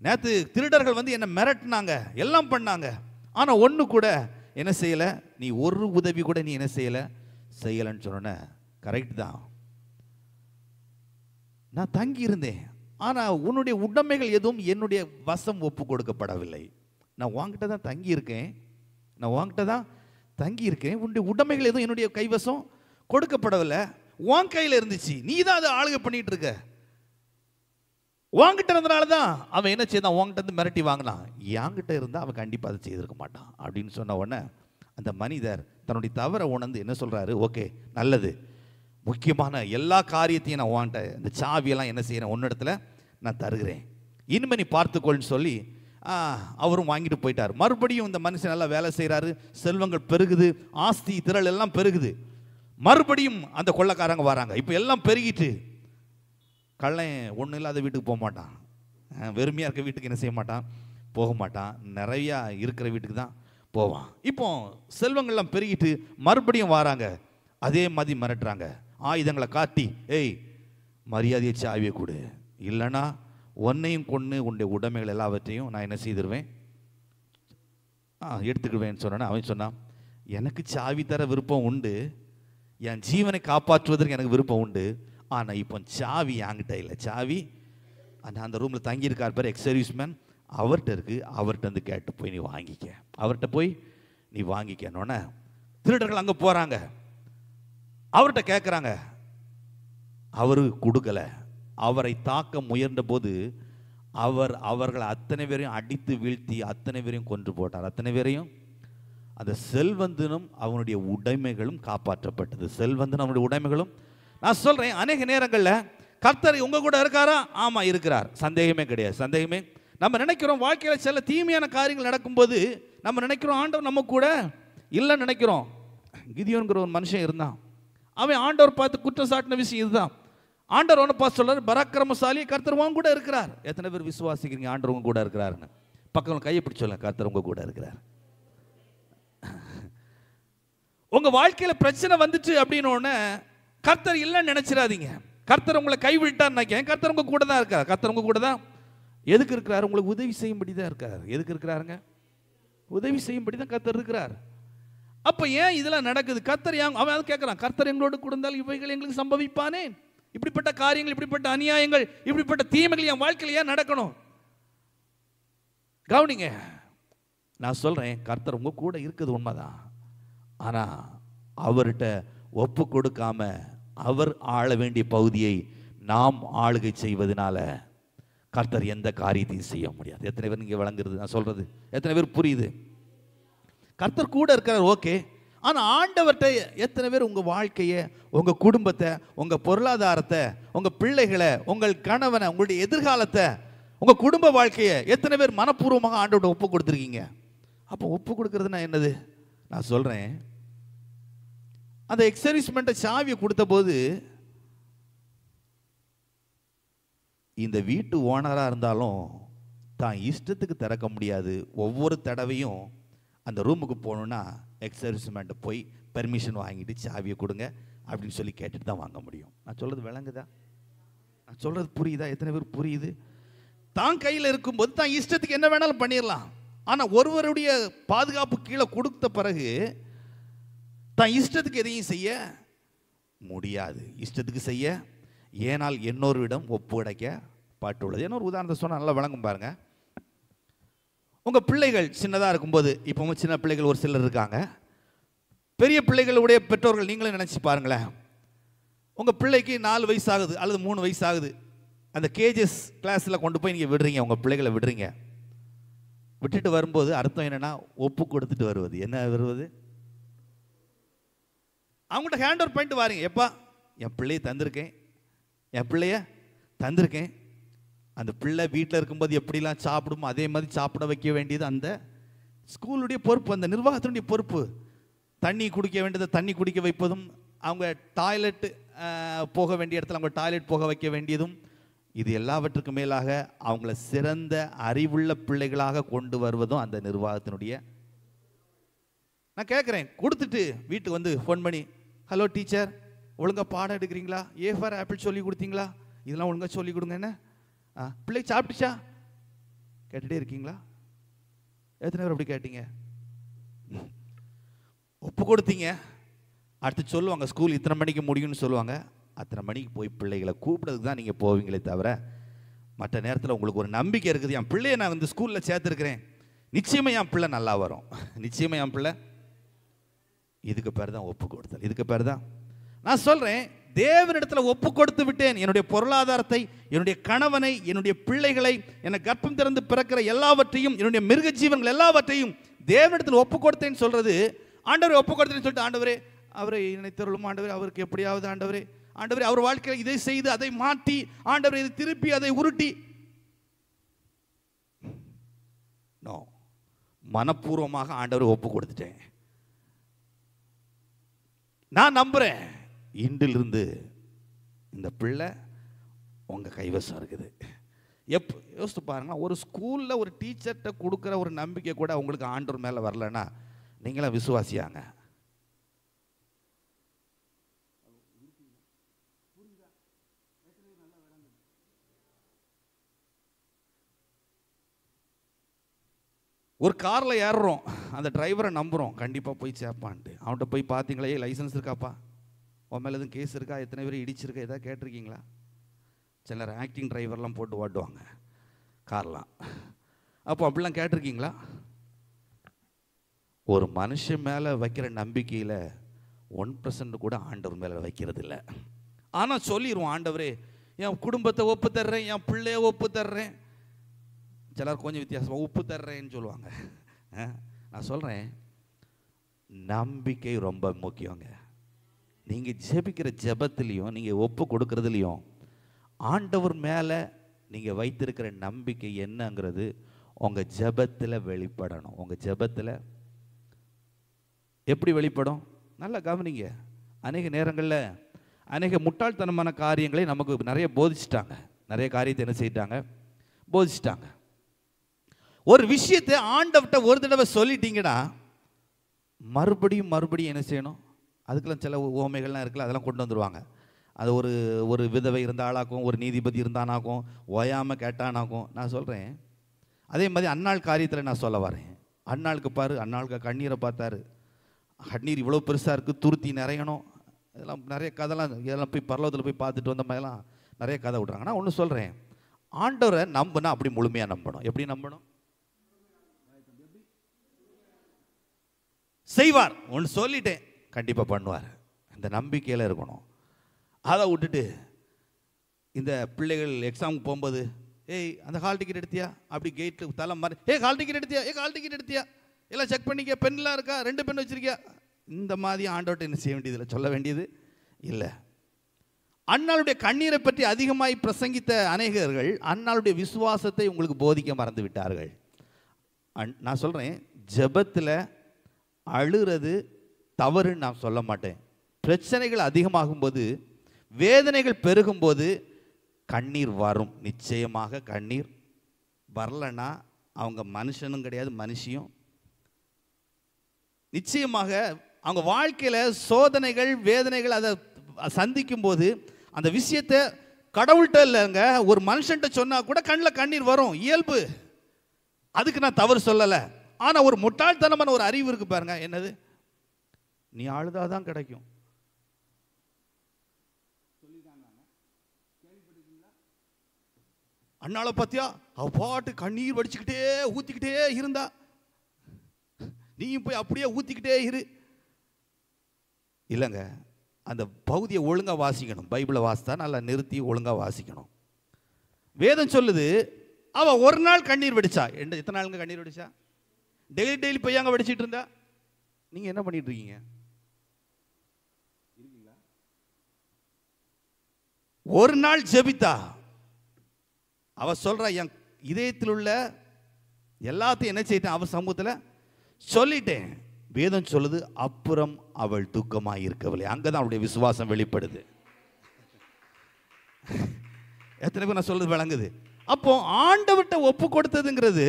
நேற்று திருடர்கள் வந்து என்னை மிரட்டினாங்க, எல்லாம் பண்ணாங்க. ஆனால் ஒன்று கூட என்ன செய்யலை, நீ ஒரு உதவி கூட நீ என்ன செய்யலைன்னு சொன்ன. கரெக்ட் தான், நான் தங்கி இருந்தேன். ஆனால் உன்னுடைய உடைமைகள் எதுவும் என்னுடைய வசம் ஒப்பு கொடுக்கப்படவில்லை. நான் உன்கிட்ட தான் தங்கியிருக்கேன், உன்னுடைய உடைமைகள் எதுவும் என்னுடைய கைவசம் கொடுக்கப்படவில்லை. உன் கையில் இருந்துச்சு, நீ தான் அதை ஆளுகை பண்ணிட்டு இருக்க. உன்கிட்ட இருந்தனால தான் அவன் என்ன செய்தான், உன்கிட்ட இருந்து மிரட்டி வாங்கினான். என்கிட்ட இருந்தால் அவன் கண்டிப்பாக அதை செய்திருக்க மாட்டான் அப்படின்னு சொன்ன உடனே அந்த மனிதர் தன்னுடைய தவறை உணர்ந்து என்ன சொல்கிறாரு, ஓகே நல்லது, முக்கியமான எல்லா காரியத்தையும் நான் உன்கிட்ட இந்த சாவியெல்லாம் என்ன செய்கிறேன், உன்னிடத்துல நான் தருகிறேன், இனிமே நீ பார்த்துக்கொள்னு சொல்லி அவரும் வாங்கிட்டு போயிட்டார். மறுபடியும் இந்த மனுஷன் நல்லா வேலை செய்கிறாரு, செல்வங்கள் பெருகுது, ஆஸ்தி திரள் எல்லாம் பெருகுது. மறுபடியும் அந்த கொள்ளைக்காரங்க வராங்க. இப்போ எல்லாம் பெருகிட்டு கள்ளன் ஒன்றும் இல்லாத வீட்டுக்கு போக மாட்டான், வெறுமையாக இருக்க வீட்டுக்கு என்ன செய்ய மாட்டான், போக மாட்டான், நிறையா இருக்கிற வீட்டுக்கு தான் போவான். இப்போ செல்வங்கள்லாம் பெருகிட்டு மறுபடியும் வராங்க, அதே மாதிரி மிரட்டுறாங்க, ஆயுதங்களை காட்டி, ஏய் மரியாதையை சாவியை கொடு, இல்லைன்னா உன்னையும் கொண்டு உன்னுடைய உடைமைகள் எல்லாவற்றையும் நான் என்ன செய்திருவேன், எடுத்துக்கிடுவேன்னு சொன்னேன். அவன் சொன்னான், எனக்கு சாவி தர விருப்பம் உண்டு, என் ஜீவனை காப்பாற்றுவதற்கு எனக்கு விருப்பம் உண்டு, ஆனால் இப்போ சாவி என்கிட்ட இல்லை. சாவி அந்த ரூமில் தங்கியிருக்கார் பேர் எக்ஸர்வீஸ்மேன், அவர்கிட்ட இருக்குது, அவர்கிட்ட வந்து கேட்டு போய் நீ வாங்கிக்க, அவர்கிட்ட போய் நீ வாங்கிக்கணுன்னே திருடர்கள் அங்கே போகிறாங்க, அவர்கிட்ட கேட்குறாங்க, அவரு கொடுக்கல. அவரை தாக்க முயன்ற போது அவர்களை அத்தனை பேரையும் அடித்து வீழ்த்தி அத்தனை பேரையும் கொன்று போட்டார். அத்தனை பேரையும், அந்த செல்வந்தனும் அவனுடைய உடைமைகளும் காப்பாற்றப்பட்டது. செல்வந்தன் அவனுடைய உடைமைகளும். நான் சொல்றேன், அநேக நேரங்களில் கர்த்தர் உங்க கூட இருக்காரா? ஆமா இருக்கிறார், சந்தேகமே கிடையாது, சந்தேகமே. நம்ம நினைக்கிறோம் வாழ்க்கையில் சில தீமையான காரியங்கள் நடக்கும்போது நம்ம நினைக்கிறோம் ஆண்டவர் நம்ம கூட இல்லைன்னு நினைக்கிறோம். கிதியோன்கிற ஒரு மனுஷன் இருந்தான், அவன் ஆண்டவர் பார்த்து குற்றம் சாட்டின விஷயம் இதுதான். ஆண்டவர் ஒன்று பார்த்து சொல்றாரு, பராக்கிரமசாலி கர்த்தர் உங்க கூட இருக்கிறார். எத்தனை பேர் விசுவாசிக்கிறீங்க ஆண்டவர் உங்க கூட இருக்கிறாருன்னு? பக்கம் கையை பிடிச்சு சொல்லுங்க, கர்த்தர் உங்க கூட இருக்கிறார். உங்க வாழ்க்கையில பிரச்சனை வந்துச்சு அப்படின்னு ஒன்று கர்த்தர் இல்லைன்னு நினைச்சிடாதீங்க. கர்த்தர் உங்களை கைவிட்டார் நினைக்க, கர்த்தர் உங்க கூட தான் இருக்கார். கர்த்தர் உங்க கூட தான் எதுக்கு இருக்கிறார்? உங்களுக்கு உதவி செய்யும்படி தான் இருக்கார். எதுக்கு இருக்கிறாருங்க? உதவி செய்யும்படி தான் கர்த்தர் இருக்கிறார். அப்ப ஏன் இதெல்லாம் நடக்குது? கர்த்தர் அவன் கேட்கிறான், கர்த்தர் எங்களோடு கொடுத்தால் இவைகள் எங்களுக்கு சம்பவிப்பானே? இப்படிப்பட்ட காரியங்கள், இப்படிப்பட்ட அநியாயங்கள், இப்படிப்பட்ட தீமைகள் என் வாழ்க்கையில் ஏன் நடக்கணும்? கவனிங்க, நான் சொல்றேன், கர்த்தர் உங்க கூட இருக்குது உண்மைதான். ஆனா அவர்கிட்ட ஒப்பு கொடுக்காம அவர் ஆள வேண்டிய பகுதியை நாம் ஆளுகை செய்வதனால கர்த்தர் எந்த காரியத்தையும் செய்ய முடியாது. எத்தனை பேர் நீங்க விளங்குறது நான் சொல்றது? எத்தனை பேர் புரியுது? கர்த்தர் கூட இருக்கிறார், ஓகே. ஆனா ஆண்டவர்கிட்ட எத்தனை பேர் உங்க வாழ்க்கையை, உங்க குடும்பத்தை, உங்க பொருளாதாரத்தை, உங்க பிள்ளைகளை, உங்கள் கணவனை, உங்களுடைய எதிர்காலத்தை, உங்க குடும்ப வாழ்க்கையை எத்தனை பேர் மனப்பூர்வமாக ஆண்டவர்கிட்ட ஒப்பு கொடுத்துருக்கீங்க? அப்போ ஒப்பு கொடுக்கறதுனா என்னது? நான் சொல்றேன், அந்த எக்ஸர்வீஸ்மெண்ட்டை சாவியை கொடுத்த போது இந்த வீட்டு ஓனராக இருந்தாலும் தான் இஷ்டத்துக்கு திறக்க முடியாது. ஒவ்வொரு தடவையும் அந்த ரூமுக்கு போகணுன்னா எக்ஸர்வீஸ்மெண்ட்டை போய் பெர்மிஷன் வாங்கிட்டு சாவியை கொடுங்க அப்படின்னு சொல்லி கேட்டுட்டு தான் வாங்க முடியும். நான் சொல்கிறது விளங்குதா? நான் சொல்கிறது புரியுதா? எத்தனை பேர் புரியுது? தான் கையில் இருக்கும்போது தான் இஷ்டத்துக்கு என்ன வேணாலும் பண்ணிடலாம். ஆனால் ஒருவருடைய பாதுகாப்பு கீழே கொடுத்த பிறகு தான் இஷ்டத்துக்கு எதையும் செய்ய முடியாது. இஷ்டத்துக்கு செய்ய ஏனால் இன்னொருவிடம் ஒப்படைக்கப்பட்டுள்ளது. என்ன ஒரு உதாரணத்தை சொன்னால் நல்லா விளங்கும் பாருங்க. உங்கள் பிள்ளைகள் சின்னதாக இருக்கும்போது, இப்போ சின்ன பிள்ளைகள் ஒரு சிலர் இருக்காங்க, பெரிய பிள்ளைகளுடைய பெற்றோர்கள் நீங்களே நினச்சி பாருங்களேன். உங்கள் பிள்ளைக்கு 4 வயசு ஆகுது அல்லது 3 வயசு ஆகுது, அந்த கேஜஸ் கிளாஸில் கொண்டு போய் நீங்கள் விடுறீங்க, உங்கள் பிள்ளைகளை விடுறீங்க. விட்டுட்டு வரும்போது அர்த்தம் என்னென்னா ஒப்பு கொடுத்துட்டு வருவது. என்ன வருவது? அவங்கள்ட்ட ஹேண்ட் ஓவர் பண்ணிட்டு வாரீங்க. எப்பா என் பிள்ளையை தந்திருக்கேன், என் பிள்ளைய தந்திருக்கேன். அந்த பிள்ளை வீட்டில் இருக்கும்போது எப்படிலாம் சாப்பிடுமோ அதே மாதிரி சாப்பிட வைக்க வேண்டியது அந்த ஸ்கூலுடைய பொறுப்பு, அந்த நிர்வாகத்தினுடைய பொறுப்பு. தண்ணி குடிக்க வேண்டியதை தண்ணி குடிக்க வைப்பதும், அவங்க டாய்லெட் போக வேண்டிய இடத்துல அவங்க டாய்லெட் போக வைக்க வேண்டியதும், இது எல்லாவற்றுக்கும் மேலாக அவங்கள சிறந்த அறிவுள்ள பிள்ளைகளாக கொண்டு வருவதும் அந்த நிர்வாகத்தினுடைய. நான் கேட்குறேன், கொடுத்துட்டு வீட்டுக்கு வந்து ஃபோன் பண்ணி, ஹலோ டீச்சர், ஒழுங்காக பாடம் எடுக்கிறீங்களா? ஏ ஃபார் ஆப்பிள் சொல்லி கொடுத்தீங்களா? இதெல்லாம் ஒழுங்காக சொல்லி கொடுங்க. என்ன பிள்ளை சாப்பிட்டுச்சா கேட்டுகிட்டே இருக்கீங்களா? எத்தனை பேர் அப்படி கேட்டீங்க? ஒப்பு கொடுத்தீங்க. அடுத்து சொல்லுவாங்க, ஸ்கூல் இத்தனை மணிக்கு முடியும்னு சொல்லுவாங்க. அத்தனை மணிக்கு போய் பிள்ளைகளை கூப்பிடுறதுக்கு தான் நீங்கள் போவீங்களே தவிர, மற்ற நேரத்தில் உங்களுக்கு ஒரு நம்பிக்கை இருக்குது, என் பிள்ளையை நான் வந்து ஸ்கூலில் சேர்த்துருக்கிறேன், நிச்சயமாக என் பிள்ளை நல்லா வரும், நிச்சயமாக என் பிள்ளை. இதுக்கு பேர் தான் ஒப்பு கொடுத்தல். இதுக்கு பேர் தான் நான் சொல்கிறேன், தேவனிடத்தில் ஒப்பு கொடுத்து விட்டேன். என்னுடைய பொருளாதாரத்தை, என்னுடைய கணவனை, என்னுடைய பிள்ளைகளை, என்னை கர்ப்பம் திறந்து பிறக்கிற எல்லாவற்றையும், என்னுடைய மிருக ஜீவன்கள் எல்லாவற்றையும் தேவனிடத்தில் ஒப்பு கொடுத்தேன்னு சொல்கிறது. ஆண்டவரை ஒப்பு கொடுத்தேன்னு சொல்லிட்டு, ஆண்டவரே அவரை நினைத்தருளும், ஆண்டவரே அவருக்கு எப்படியாவது, ஆண்டவரே ஆண்டவரே அவர் வாழ்க்கையில் இதை செய்து அதை மாற்றி, ஆண்டவரே இதை திருப்பி அதை உருட்டி, நோ, மனப்பூர்வமாக ஆண்டவரை ஒப்பு கொடுத்துட்டேன். நான் நம்புறேன், இன்றிலிருந்து இந்த பிள்ளை உங்க கைவசம் இருக்குது. யோசித்து பாருங்க, ஒரு ஸ்கூல்ல ஒரு டீச்சர்கிட்ட கொடுக்குற ஒரு நம்பிக்கை கூட உங்களுக்கு ஆண்டவர் மேல வரலன்னா நீங்களா விசுவாசியாங்க? ஒரு காரில் ஏறுறோம், அந்த டிரைவரை நம்புகிறோம், கண்டிப்பாக போய் சேர்ப்பான்ட்டு. அவன்கிட்ட போய் பார்த்தீங்களே, லைசன்ஸ் இருக்காப்பா, உன் மேலே எதுவும் கேஸ் இருக்கா, எத்தனை பேர் இடிச்சிருக்கா, எதாவது கேட்டிருக்கீங்களா? சிலர் ஆக்டிங் டிரைவர்லாம் போட்டு ஓட்டுவாங்க கார்லாம். அப்போ அப்படிலாம் கேட்டிருக்கீங்களா? ஒரு மனுஷன் மேலே வைக்கிற நம்பிக்கையில் 1% கூட ஆண்டவர் மேலே வைக்கிறது இல்லை. ஆனால் சொல்லிடுவோம், ஆண்டவரே என் குடும்பத்தை ஒப்பு தர்றேன், என் பிள்ளைய ஒப்பு தர்றேன். சிலர் கொஞ்சம் வித்தியாசமாக உப்பு தர்றேன்னு சொல்லுவாங்க. நான் சொல்கிறேன், நம்பிக்கை ரொம்ப முக்கியங்க. நீங்கள் ஜெபிக்கிற ஜெபத்திலையும் நீங்கள் ஒப்பு கொடுக்கறதுலையும் ஆண்டவர் மேலே நீங்கள் வைத்திருக்கிற நம்பிக்கை என்னங்கிறது உங்கள் ஜெபத்தில் வெளிப்படணும். உங்கள் ஜெபத்தில் எப்படி வெளிப்படும்? நல்லா கவனிங்க. அநேக நேரங்களில் அநேக முட்டாள்தனமான காரியங்களை நமக்கு நிறைய போதிச்சிட்டாங்க. நிறைய காரியத்தை என்ன செய்யிட்டாங்க? போதிச்சிட்டாங்க. ஒரு விஷயத்தை ஆண்டவர்கிட்ட ஒரு தடவை சொல்லிட்டீங்கன்னா மறுபடியும் மறுபடியும் என்ன செய்யணும்? அதுக்கெல்லாம் சில ஓமைகள்லாம் இருக்குல்ல, அதெல்லாம் கொண்டு வந்துடுவாங்க. அது ஒரு விதவை இருந்தாலாக்கும், ஒரு நீதிபதி இருந்தானாக்கும், ஓயாமல் கேட்டானாக்கும். நான் சொல்கிறேன், அதே மாதிரி அன்னாள் காரியத்தில் நான் சொல்ல வரேன். அன்னாளுக்கு பாரு, அன்னாளுக்கு கண்ணீரை பார்த்தாரு, கண்ணீர் இவ்வளோ பெருசாக இருக்குது, துருத்தி நிறையணும், இதெல்லாம் நிறைய கதைலாம், இதெல்லாம் போய் பரலோகத்தில் போய் பார்த்துட்டு வந்த மாதிரிலாம் நிறைய கதை விட்றாங்க. நான் ஒன்று சொல்கிறேன், ஆண்டவரை நம்பினா அப்படி முழுமையாக நம்பணும். எப்படி நம்பணும்? செய்வார். ஒன்று சொல்லிட்டேன், கண்டிப்பாக பண்ணுவார். இந்த நம்பிக்கையில் இருக்கணும். அதை விட்டுட்டு இந்த பிள்ளைகள் எக்ஸாமுக்கு போகும்போது, ஏய் அந்த ஹால் டிக்கெட் எடுத்தியா, அப்படி கேட்டு தலை மாதிரி, ஹால் டிக்கெட் எடுத்தியா, ஹால் டிக்கெட் எடுத்தியா, எல்லாம் செக் பண்ணிக்க, பென்லாம் இருக்கா, 2 பென் வச்சிருக்கியா, இந்த மாதிரி ஆண்டவர்கிட்ட என்ன செய்ய வேண்டியது இல்லை, சொல்ல வேண்டியது இல்லை. அன்னாளுடைய கண்ணீரை பற்றி அதிகமாய் பிரசங்கித்த அநேகர்கள் அன்னாளுடைய விசுவாசத்தை உங்களுக்கு போதிக்க மறந்து விட்டார்கள். நான் சொல்கிறேன், ஜெபத்தில் அழுறது தவறுன்னு நான் சொல்ல மாட்டேன். பிரச்சனைகள் அதிகமாகும்போது, வேதனைகள் பெருகும்போது கண்ணீர் வரும். நிச்சயமாக கண்ணீர் வரலன்னா அவங்க மனுஷனும் கிடையாது, மனுஷியும். நிச்சயமாக அவங்க வாழ்க்கையில் சோதனைகள், வேதனைகள் அதை சந்திக்கும் போது அந்த விஷயத்தை கடவுள்கிட்ட இல்லைங்க, ஒரு மனுஷன்ட்ட சொன்னா கூட கண்ணில் கண்ணீர் வரும், இயல்பு. அதுக்கு நான் தவறு சொல்லலை. ஆனால் ஒரு முட்டாள்தனமான ஒரு அறிவு இருக்கு பாருங்க. என்னது? நீ அழுதாதான் கிடைக்கும். அண்ணாளை பார்த்தியா, அவ பாட்டு கண்ணீர் வடிச்சுக்கிட்டே ஊத்திக்கிட்டே இருந்தா, நீயும் போய் அப்படியே ஊத்திக்கிட்டே இரு. இல்லைங்க, அந்த பகுதியை ஒழுங்கா வாசிக்கணும். பைபிளை வாசித்தா நல்லா நிறுத்தி ஒழுங்கா வாசிக்கணும். வேதம் சொல்லுது, அவ ஒரு நாள் கண்ணீர் வடிச்சா. எத்தனை நாளுங்க கண்ணீர் வடிச்சா? டெய்லி போய் அங்கே வடிச்சிட்டு இருந்தா. நீங்க என்ன பண்ணிட்டு இருக்கீங்க? ஒரு நாள் ஜெபித்தா. அவ சொல்றா, என் இதயத்தில் உள்ள எல்லாத்தையும் என்ன செய்தேன், அவ சமூகத்தில் சொல்லிட்டேன். வேதம் சொல்லுது, அப்புறம் அவள் துக்கமாக இருக்கவில்லை. அங்கதான் அவளுடைய விசுவாசம் வெளிப்படுது. எத்தனை பேர் நான் சொல்றது விளங்குது? அப்போ ஆண்டவர்கிட்ட ஒப்பு கொடுத்ததுங்கிறது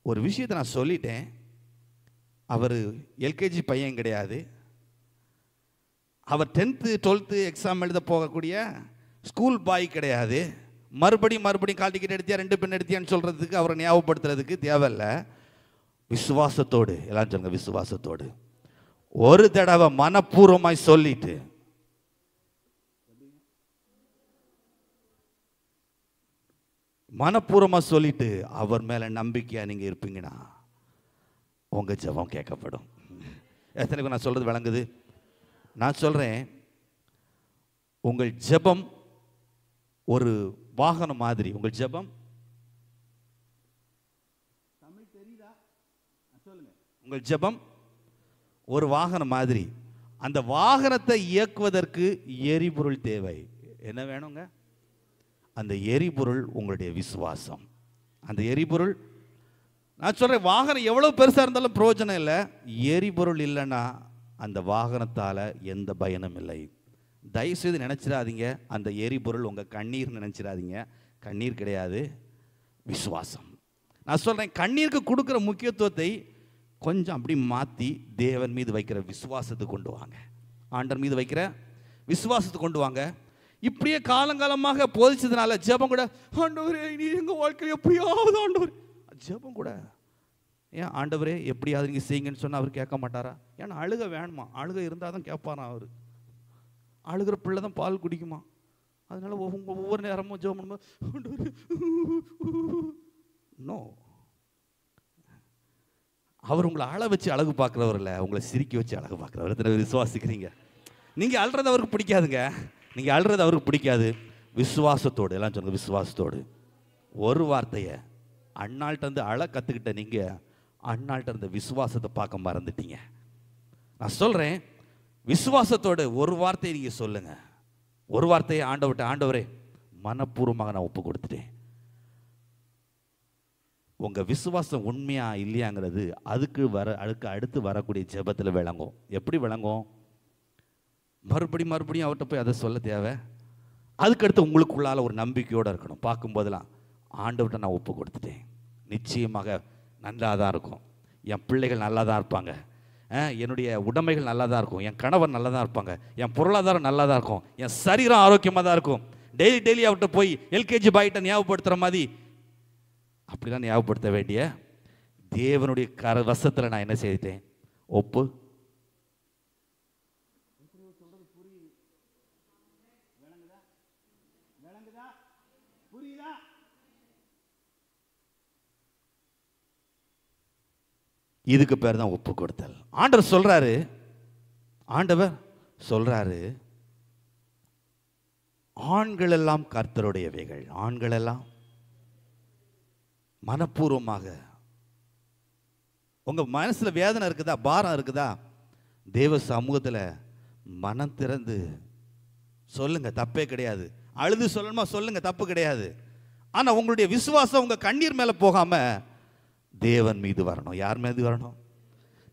ஒரு விஷயத்தை நான் சொல்லிட்டேன். அவர் எல்கேஜி பையன் கிடையாது. அவர் 10th 12th எக்ஸாம் எழுத போகக்கூடிய ஸ்கூல் பாய் கிடையாது. மறுபடியும் கால் டிக்கெட் எடுத்தியா 2 பெண் எடுத்தியான்னு சொல்றதுக்கு அவரை ஞாபகப்படுத்துறதுக்கு தேவையில்லை. விசுவாசத்தோடு, எல்லாம் சொல்லுங்க, விசுவாசத்தோடு ஒரு தடவை மனப்பூர்வமாய் சொல்லிட்டு அவர் மேல நம்பிக்கையா நீங்க இருப்பீங்கன்னா உங்க ஜெபம் கேட்கப்படும். எத்தனை பேர் நான் சொல்றது விளங்குது? நான் சொல்றேன், உங்கள் ஜெபம் ஒரு வாகனம் மாதிரி. உங்கள் ஜெபம் தமிழ் தெரியுதா? சொல்லுங்க. உங்கள் ஜெபம் ஒரு வாகனம் மாதிரி. அந்த வாகனத்தை இயக்குவதற்கு எரிபொருள் தேவை. என்ன வேணுங்க? அந்த எரிபொருள் உங்களுடைய விசுவாசம். அந்த எரிபொருள், நான் சொல்றேன், வாகனம் எவ்வளவு பெருசா இருந்தாலும் பிரயோஜனம் இல்லை. எரிபொருள் இல்லைன்னா அந்த வாகனத்தால எந்த பயனும் இல்லை. தயவுசெய்து நினைச்சிடாதீங்க அந்த எரிபொருள் உங்க கண்ணீர் நினைச்சிடாதீங்க. கண்ணீர் கிடையாது, விசுவாசம். நான் சொல்றேன், கண்ணீருக்கு கொடுக்கிற முக்கியத்துவத்தை கொஞ்சம் அப்படி மாற்றி தேவன் மீது வைக்கிற விசுவாசத்தை கொண்டு வாங்க. ஆண்டவர் மீது வைக்கிற விசுவாசத்தை கொண்டு வாங்க. இப்படியே காலங்காலமாக போதிச்சதுனால ஜெபம் கூட, ஆண்டவரே நீ எங்கள் வாழ்க்கையில் எப்படியாவது ஆண்டவர், ஜெபம் கூட ஏன் ஆண்டவரே எப்படியாவது நீங்கள் செய்யுங்கன்னு சொன்னால் அவர் கேட்க மாட்டாரா? ஏன்னா அழுக வேணுமா? அழுக இருந்தால் தான் கேட்பாரா அவர்? அழுகிற பிள்ளை தான் பால் குடிக்குமா? அதனால ஒவ்வொரு நேரமும் ஜெபம் பண்ணும்போது நோ, அவர் உங்களை அழ வச்சு அழகு பார்க்குறவர் இல்லை, உங்களை சிரிக்க வச்சு அழகு பார்க்குறவர். எத்தனை விசுவாசிக்கிறீங்க? நீங்கள் அழுறது அவருக்கு பிடிக்காதுங்க. நீங்கள் அழுறது அவருக்கு பிடிக்காது. விசுவாசத்தோடு, எல்லாம் சொல்லுங்க, விசுவாசத்தோடு. ஒரு வார்த்தையை அண்ணாள்கிட்ட இருந்து அழ கற்றுக்கிட்ட நீங்கள் அண்ணாள்கிட்ட இருந்த விசுவாசத்தை பார்க்க மறந்துட்டீங்க. நான் சொல்கிறேன், விசுவாசத்தோடு ஒரு வார்த்தையை நீங்கள் சொல்லுங்கள். ஒரு வார்த்தையை ஆண்டவர்கிட்ட, ஆண்டவரே மனப்பூர்வமாக நான் ஒப்பு கொடுத்துட்டேன். உங்கள் விசுவாசம் உண்மையா இல்லையாங்கிறது அதுக்கு அடுத்து வரக்கூடிய ஜெபத்தில் விளங்கும். எப்படி விளங்கும்? மறுபடியும் அவர்கிட்ட போய் அதை சொல்ல தேவை. அதுக்கடுத்து உங்களுக்குள்ளால ஒரு நம்பிக்கையோடு இருக்கணும். பார்க்கும்போதெல்லாம் ஆண்டவர்கிட்ட நான் ஒப்பு கொடுத்துட்டேன், நிச்சயமாக நல்லா தான் இருக்கும், என் பிள்ளைகள் நல்லா தான் இருப்பாங்க, என்னுடைய உடைமைகள் நல்லா தான் இருக்கும், என் கணவர் நல்லா தான் இருப்பாங்க, என் பொருளாதாரம் நல்லா தான் இருக்கும், என் சரீரம் ஆரோக்கியமாக தான் இருக்கும். டெய்லி அவர்கிட்ட போய் எல்கேஜி பாய்கிட்ட ஞாபகப்படுத்துகிற மாதிரி அப்படிலாம் ஞாபகப்படுத்த வேண்டிய தேவனுடைய வசத்தில் நான் என்ன செய்தேன்? ஒப்பு. இதுக்கு பேர் தான் ஒப்பு கொடுத்தல். ஆண்டவர் சொல்றாரு, ஆண்கள் எல்லாம் கர்த்தருடையவைகள். ஆண்கள் எல்லாம் மனப்பூர்வமாக, உங்க மனசுல வேதனை இருக்குதா, பாரம் இருக்குதா, தேவ சமூகத்தில் மனம் திறந்து சொல்லுங்க, தப்பே கிடையாது. அழுது சொல்லணுமா, சொல்லுங்க, தப்பு கிடையாது. ஆனா உங்களுடைய விசுவாசம் உங்க கண்ணீர் மேல போகாம தேவன் மீது வரணும். யார் மீது வரணும்?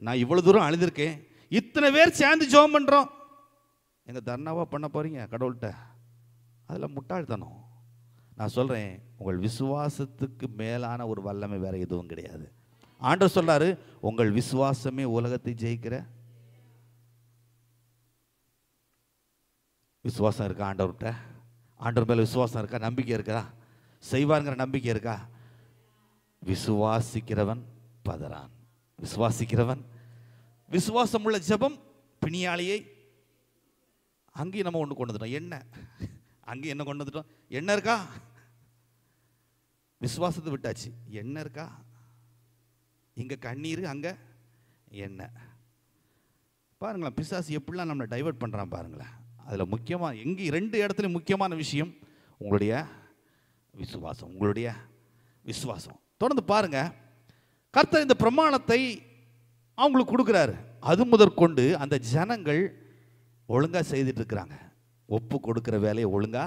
நான் இவ்வளவு தூரம் அழுதுருக்கேன், இத்தனை பேர் சேர்ந்து ஜெபம் பண்றோம், எங்க தர்ணாவா பண்ண போறீங்க கடவுள்கிட்ட? அதெல்லாம் முட்டாள்தனம். நான் சொல்றேன், உங்கள் விசுவாசத்துக்கு மேலான ஒரு வல்லமை வேற எதுவும் கிடையாது. ஆண்டவர் சொல்றாரு, உங்கள் விசுவாசமே உலகத்தை ஜெயிக்கிற விசுவாசம் இருக்கா ஆண்டவர்கிட்ட? ஆண்டவர் மேல விசுவாசம் இருக்கா? நம்பிக்கை இருக்கா? செய்வாருங்கிற நம்பிக்கை இருக்கா? விசுவாசிக்கிறவன் பதறான். விசுவாசிக்கிறவன், விசுவாசம் உள்ள ஜெபம் பிணியாளியை, அங்கேயும் நம்ம ஒன்று கொண்டு வந்துட்டோம். என்ன அங்கேயும் என்ன கொண்டு வந்துட்டோம்? என்ன இருக்கா? விசுவாசத்தை விட்டாச்சு, என்ன இருக்கா? இங்க கண்ணீர், அங்க என்ன? பாருங்களேன், பிசாசு எப்படிலாம் நம்மளை டைவர்ட் பண்றான் பாருங்களேன். அதுல முக்கியமா எங்க 2 இடத்துல முக்கியமான விஷயம் உங்களுடைய விசுவாசம். உங்களுடைய விசுவாசம். தொடர்ந்து பாருங்க, கர்த்தர் இந்த பிரமாணத்தை அவங்களுக்கு கொடுக்குறாரு. அது முதற்கொண்டு அந்த ஜனங்கள் ஒழுங்கா செய்துட்டு இருக்கிறாங்க. ஒப்பு கொடுக்கிற வேலையை ஒழுங்கா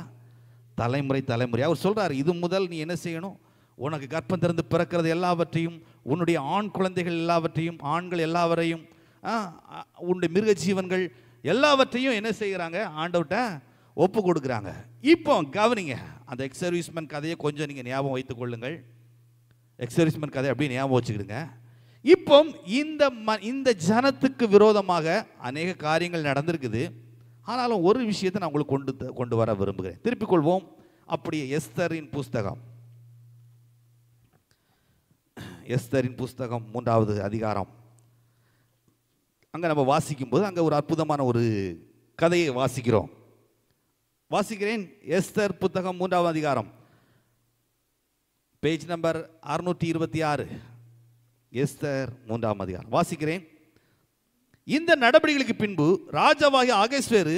தலைமுறை அவர் சொல்றாரு, இது முதல் நீ என்ன செய்யணும்? உனக்கு கர்ப்பம் திறந்து பிறக்கிறது எல்லாவற்றையும், உன்னுடைய ஆண் குழந்தைகள் எல்லாவற்றையும், ஆண்கள் எல்லாவரையும், உன்னுடைய மிருக ஜீவன்கள் எல்லாவற்றையும் என்ன செய்கிறாங்க? ஆண்டவர்கிட்ட ஒப்பு கொடுக்குறாங்க. இப்போ கவனிங்க, அந்த எக்ஸ் சர்வீஸ்மேன் கதையை கொஞ்சம் நீங்கள் ஞாபகம் வைத்துக் கொள்ளுங்கள். எக்ஸ் சர்வீஸ்மேன் கதையை அப்படியே ஞாபகம் வச்சுக்கிடுங்க. இப்போ இந்த ஜனத்துக்கு விரோதமாக அநேக காரியங்கள் நடந்திருக்குது. ஆனாலும் ஒரு விஷயத்தை நான் உங்களுக்கு கொண்டு வர விரும்புகிறேன். திருப்பிக் கொள்வோம். அப்படியே எஸ்தரின் புஸ்தகம், எஸ்தரின் புஸ்தகம் 3வது அதிகாரம். அங்கே நம்ம வாசிக்கும்போது அங்கே ஒரு அற்புதமான ஒரு கதையை வாசிக்கிறோம். வாசிக்கிறேன். எஸ்தர் புத்தகம் 3வது அதிகாரம், பேஜ் நம்பர் 626. எஸ்தர் 3ஆம் அதிகாரம் வாசிக்கிறேன். இந்த நடவடிக்கைகளுக்கு பின்பு ராஜாவாகிய ஆகேஸ்வேரு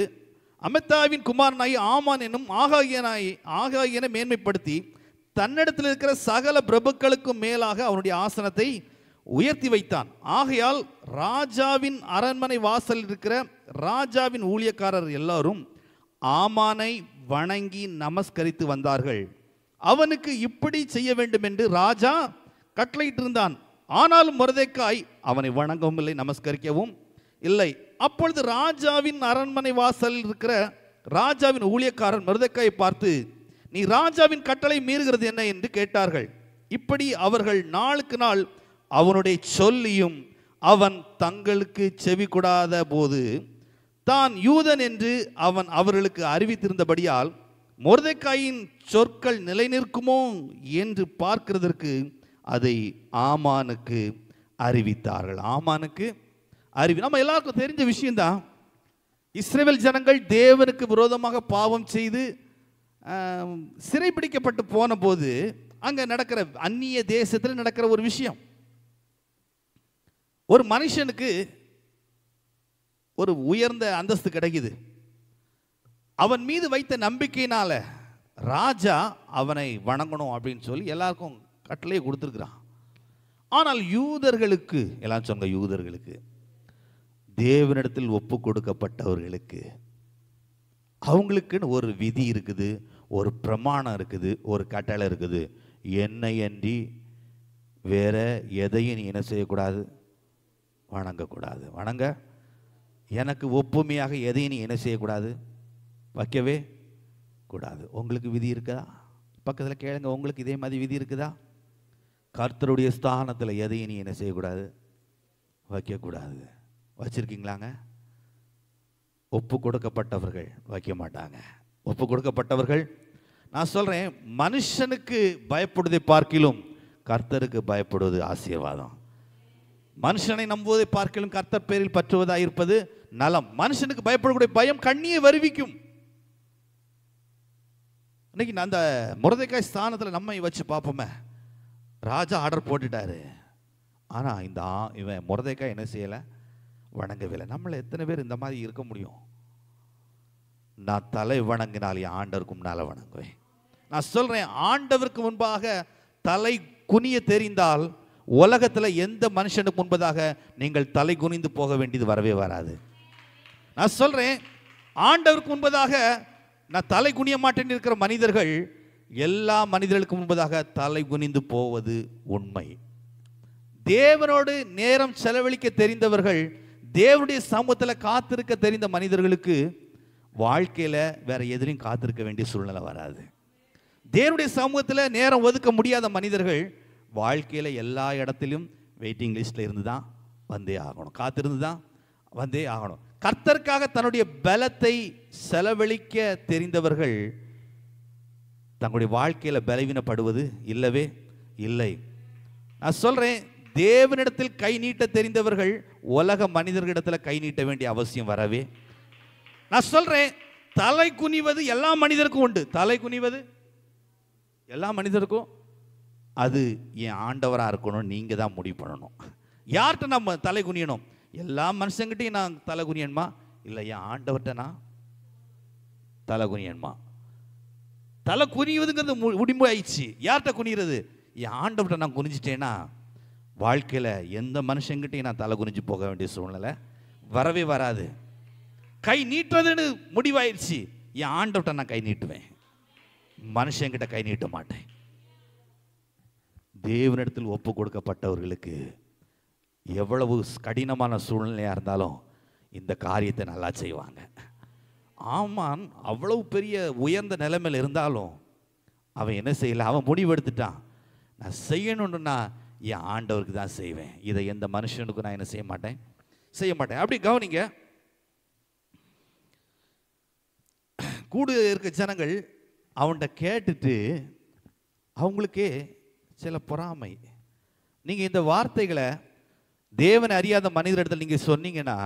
அமித்தாவின் குமாரனாகி ஆமான் என்னும் ஆகாயனை மேன்மைப்படுத்தி தன்னிடத்தில் இருக்கிற சகல பிரபுக்களுக்கும் மேலாக அவனுடைய ஆசனத்தை உயர்த்தி வைத்தான். ஆகையால் ராஜாவின் அரண்மனை வாசலில் இருக்கிற ராஜாவின் ஊழியக்காரர் எல்லாரும் ஆமானை வணங்கி நமஸ்கரித்து வந்தார்கள். அவனுக்கு இப்படி செய்ய வேண்டும் என்று ராஜா கட்டளையிட்டிருந்தான். ஆனாலும் மொர்தெக்காய் அவனை வணங்கவும் இல்லை, நமஸ்கரிக்கவும் இல்லை. அப்பொழுது ராஜாவின் அரண்மனை வாசலில் இருக்கிற ராஜாவின் ஊழியக்காரன் மொர்தெக்காயை பார்த்து, நீ ராஜாவின் கட்டளை மீறுகிறது என்ன என்று கேட்டார்கள். இப்படி அவர்கள் நாளுக்கு நாள் அவனுடைய சொல்லியும் அவன் தங்களுக்கு செவி கொடாத போது தான் யூதன் என்று அவன் அவர்களுக்கு அறிவித்திருந்தபடியால் மொர்தெக்காயின் சொற்கள் நிலைநிற்குமோ என்று பார்க்கிறதற்கு அதை ஆமானுக்கு அறிவித்தார்கள். ஆமானுக்கு நம்ம எல்லாருக்கும் தெரிஞ்ச விஷயம்தான். இஸ்ரவேல் ஜனங்கள் தேவனுக்கு விரோதமாக பாவம் செய்து சிறைப்பிடிக்கப்பட்டு போன போது அங்கே நடக்கிற அந்நிய தேசத்தில் நடக்கிற ஒரு விஷயம், ஒரு மனுஷனுக்கு ஒரு உயர்ந்த அந்தஸ்து கிடைக்குது. அவன் மீது வைத்த நம்பிக்கையினால ராஜா அவனை வணங்கணும் அப்படின்னு சொல்லி எல்லாருக்கும் கட்டளையை கொடுத்துருக்கிறான். ஆனால் யூதர்களுக்கு, எல்லாம் சொன்ன யூதர்களுக்கு, தேவனிடத்தில் ஒப்பு கொடுக்கப்பட்டவர்களுக்கு அவங்களுக்குன்னு ஒரு விதி இருக்குது, ஒரு பிரமாணம் இருக்குது, ஒரு கட்டளை இருக்குது. என்னை அன்றி வேற எதையும் நீ என்ன செய்யக்கூடாது, வணங்கக்கூடாது. எனக்கு ஒப்புமையாக எதையும் நீ என்ன செய்யக்கூடாது, வைக்கவே கூடாது. உங்களுக்கு விதி இருக்குதா? பக்கத்தில் கேளுங்க, உங்களுக்கு இதே மாதிரி விதி இருக்குதா? கர்த்தருடைய ஸ்தானத்தில் எதையும் நீ என்ன செய்யக்கூடாது, வைக்கக்கூடாது. வச்சிருக்கீங்களாங்க? ஒப்பு கொடுக்கப்பட்டவர்கள் வைக்க மாட்டாங்க. ஒப்பு கொடுக்கப்பட்டவர்கள், நான் சொல்றேன், மனுஷனுக்கு பயப்படுவதை பார்க்கிலும் கர்த்தருக்கு பயப்படுவது ஆசீர்வாதம். மனுஷனை நம்புவதை பார்க்கிலும் கர்த்தர் பேரில் பற்றுவதாக இருப்பது நலம். மனுஷனுக்கு பயப்படக்கூடிய பயம் கண்ணியை வருவிக்கும். இன்னைக்கு அந்த மொர்தெக்காய் ஸ்தானத்தில் நம்ம வச்சு பார்ப்போமே. ராஜா ஆர்டர் போட்டுட்டாரு, ஆனால் இவன் மொர்தெக்காய் என்ன செய்யலை, வணங்கவில்லை. நம்மளை எத்தனை பேர் இந்த மாதிரி இருக்க முடியும்? நான் தலை வணங்கினால் என் ஆண்டவருக்கு முன்னால் வணங்குவேன். நான் சொல்றேன், ஆண்டவருக்கு முன்பாக தலை குனிய தெரிந்தால் உலகத்தில் எந்த மனுஷனுக்கு முன்பதாக நீங்கள் தலை குனிந்து போக வேண்டியது வரவே வராது. நான் சொல்றேன், ஆண்டவருக்கு முன்பதாக நான் தலை குனிய மாட்டேன்னு இருக்கிற மனிதர்கள் எல்லா மனிதர்களுக்கு முன்பதாக தலை குனிந்து போவது உண்மை. தேவனோடு நேரம் செலவழிக்க தெரிந்தவர்கள், தேவனுடைய சமூகத்தில் காத்திருக்க தெரிந்த மனிதர்களுக்கு வாழ்க்கையில் வேற எதிரையும் காத்திருக்க வேண்டிய சூழ்நிலை வராது. தேவனுடைய சமூகத்தில் நேரம் ஒதுக்க முடியாத மனிதர்கள் வாழ்க்கையில் எல்லா இடத்திலும் வெயிட்டிங் லிஸ்ட்டில் இருந்து தான் வந்தே ஆகணும், காத்திருந்து தான் வந்தே ஆகணும். கர்த்தருக்காக தன்னுடைய பலத்தை செலவழிக்க தெரிந்தவர்கள் தங்களுடைய வாழ்க்கையில் பலவீனப்படுவது இல்லவே இல்லை. நான் சொல்றேன், தேவனிடத்தில் கை நீட்ட தெரிந்தவர்கள் உலக மனிதர்களிடத்தில் கை நீட்ட வேண்டிய அவசியம் வரவே. நான் சொல்றேன், தலை குனிவது எல்லா மனிதருக்கும் உண்டு. தலை குனிவது எல்லா மனிதருக்கும், அது என் ஆண்டவராக இருக்கணும். நீங்க தான் முடிவு பண்ணணும். யார்கிட்ட நம்ம தலை குனியணும்? எல்லா மனுஷங்கிட்டையும் நான் தலை குனியணுமா? இல்லை, என் ஆண்டவர்கிட்ட நான் தலை குனியணுமா? தலை குனிவதுங்கிறது முடிவு ஆயிடுச்சு. யார்கிட்ட குனிகிறது? என் ஆண்டவர்கிட்ட நான் குனிஞ்சிட்டேன்னா வாழ்க்கையில் எந்த மனுஷங்கிட்டையும் நான் தலை குனிஞ்சு போக வேண்டிய சூழ்நிலை வரவே வராது. கை நீட்டுறதுன்னு முடிவாயிடுச்சு. என் ஆண்டவர்கிட்ட நான் கை நீட்டுவேன், மனுஷங்கிட்ட கை நீட்ட மாட்டேன். தேவனிடத்தில் ஒப்பு கொடுக்கப்பட்டவர்களுக்கு எவ்வளவு கடினமான சூழ்நிலையாக இருந்தாலும் இந்த காரியத்தை நல்லா செய்வாங்க. ஆமான் அவ்வளவு பெரிய உயர்ந்த நிலைமையில் இருந்தாலும் அவன் என்ன செய்யலை. அவன் முடிவெடுத்துட்டான், நான் செய்யணும்னா என் ஆண்டவருக்கு தான் செய்வேன், இதை எந்த மனுஷனுக்கும் நான் என்ன செய்ய மாட்டேன். அப்படி கவனிங்க, கூட இருக்க ஜனங்கள் அவன்கிட்ட கேட்டுட்டு அவங்களுக்கே சில பொறாமை. நீங்கள் இந்த வார்த்தைகளை தேவனை அறியாத மனிதரிடத்தில் நீங்கள் சொன்னீங்கன்னா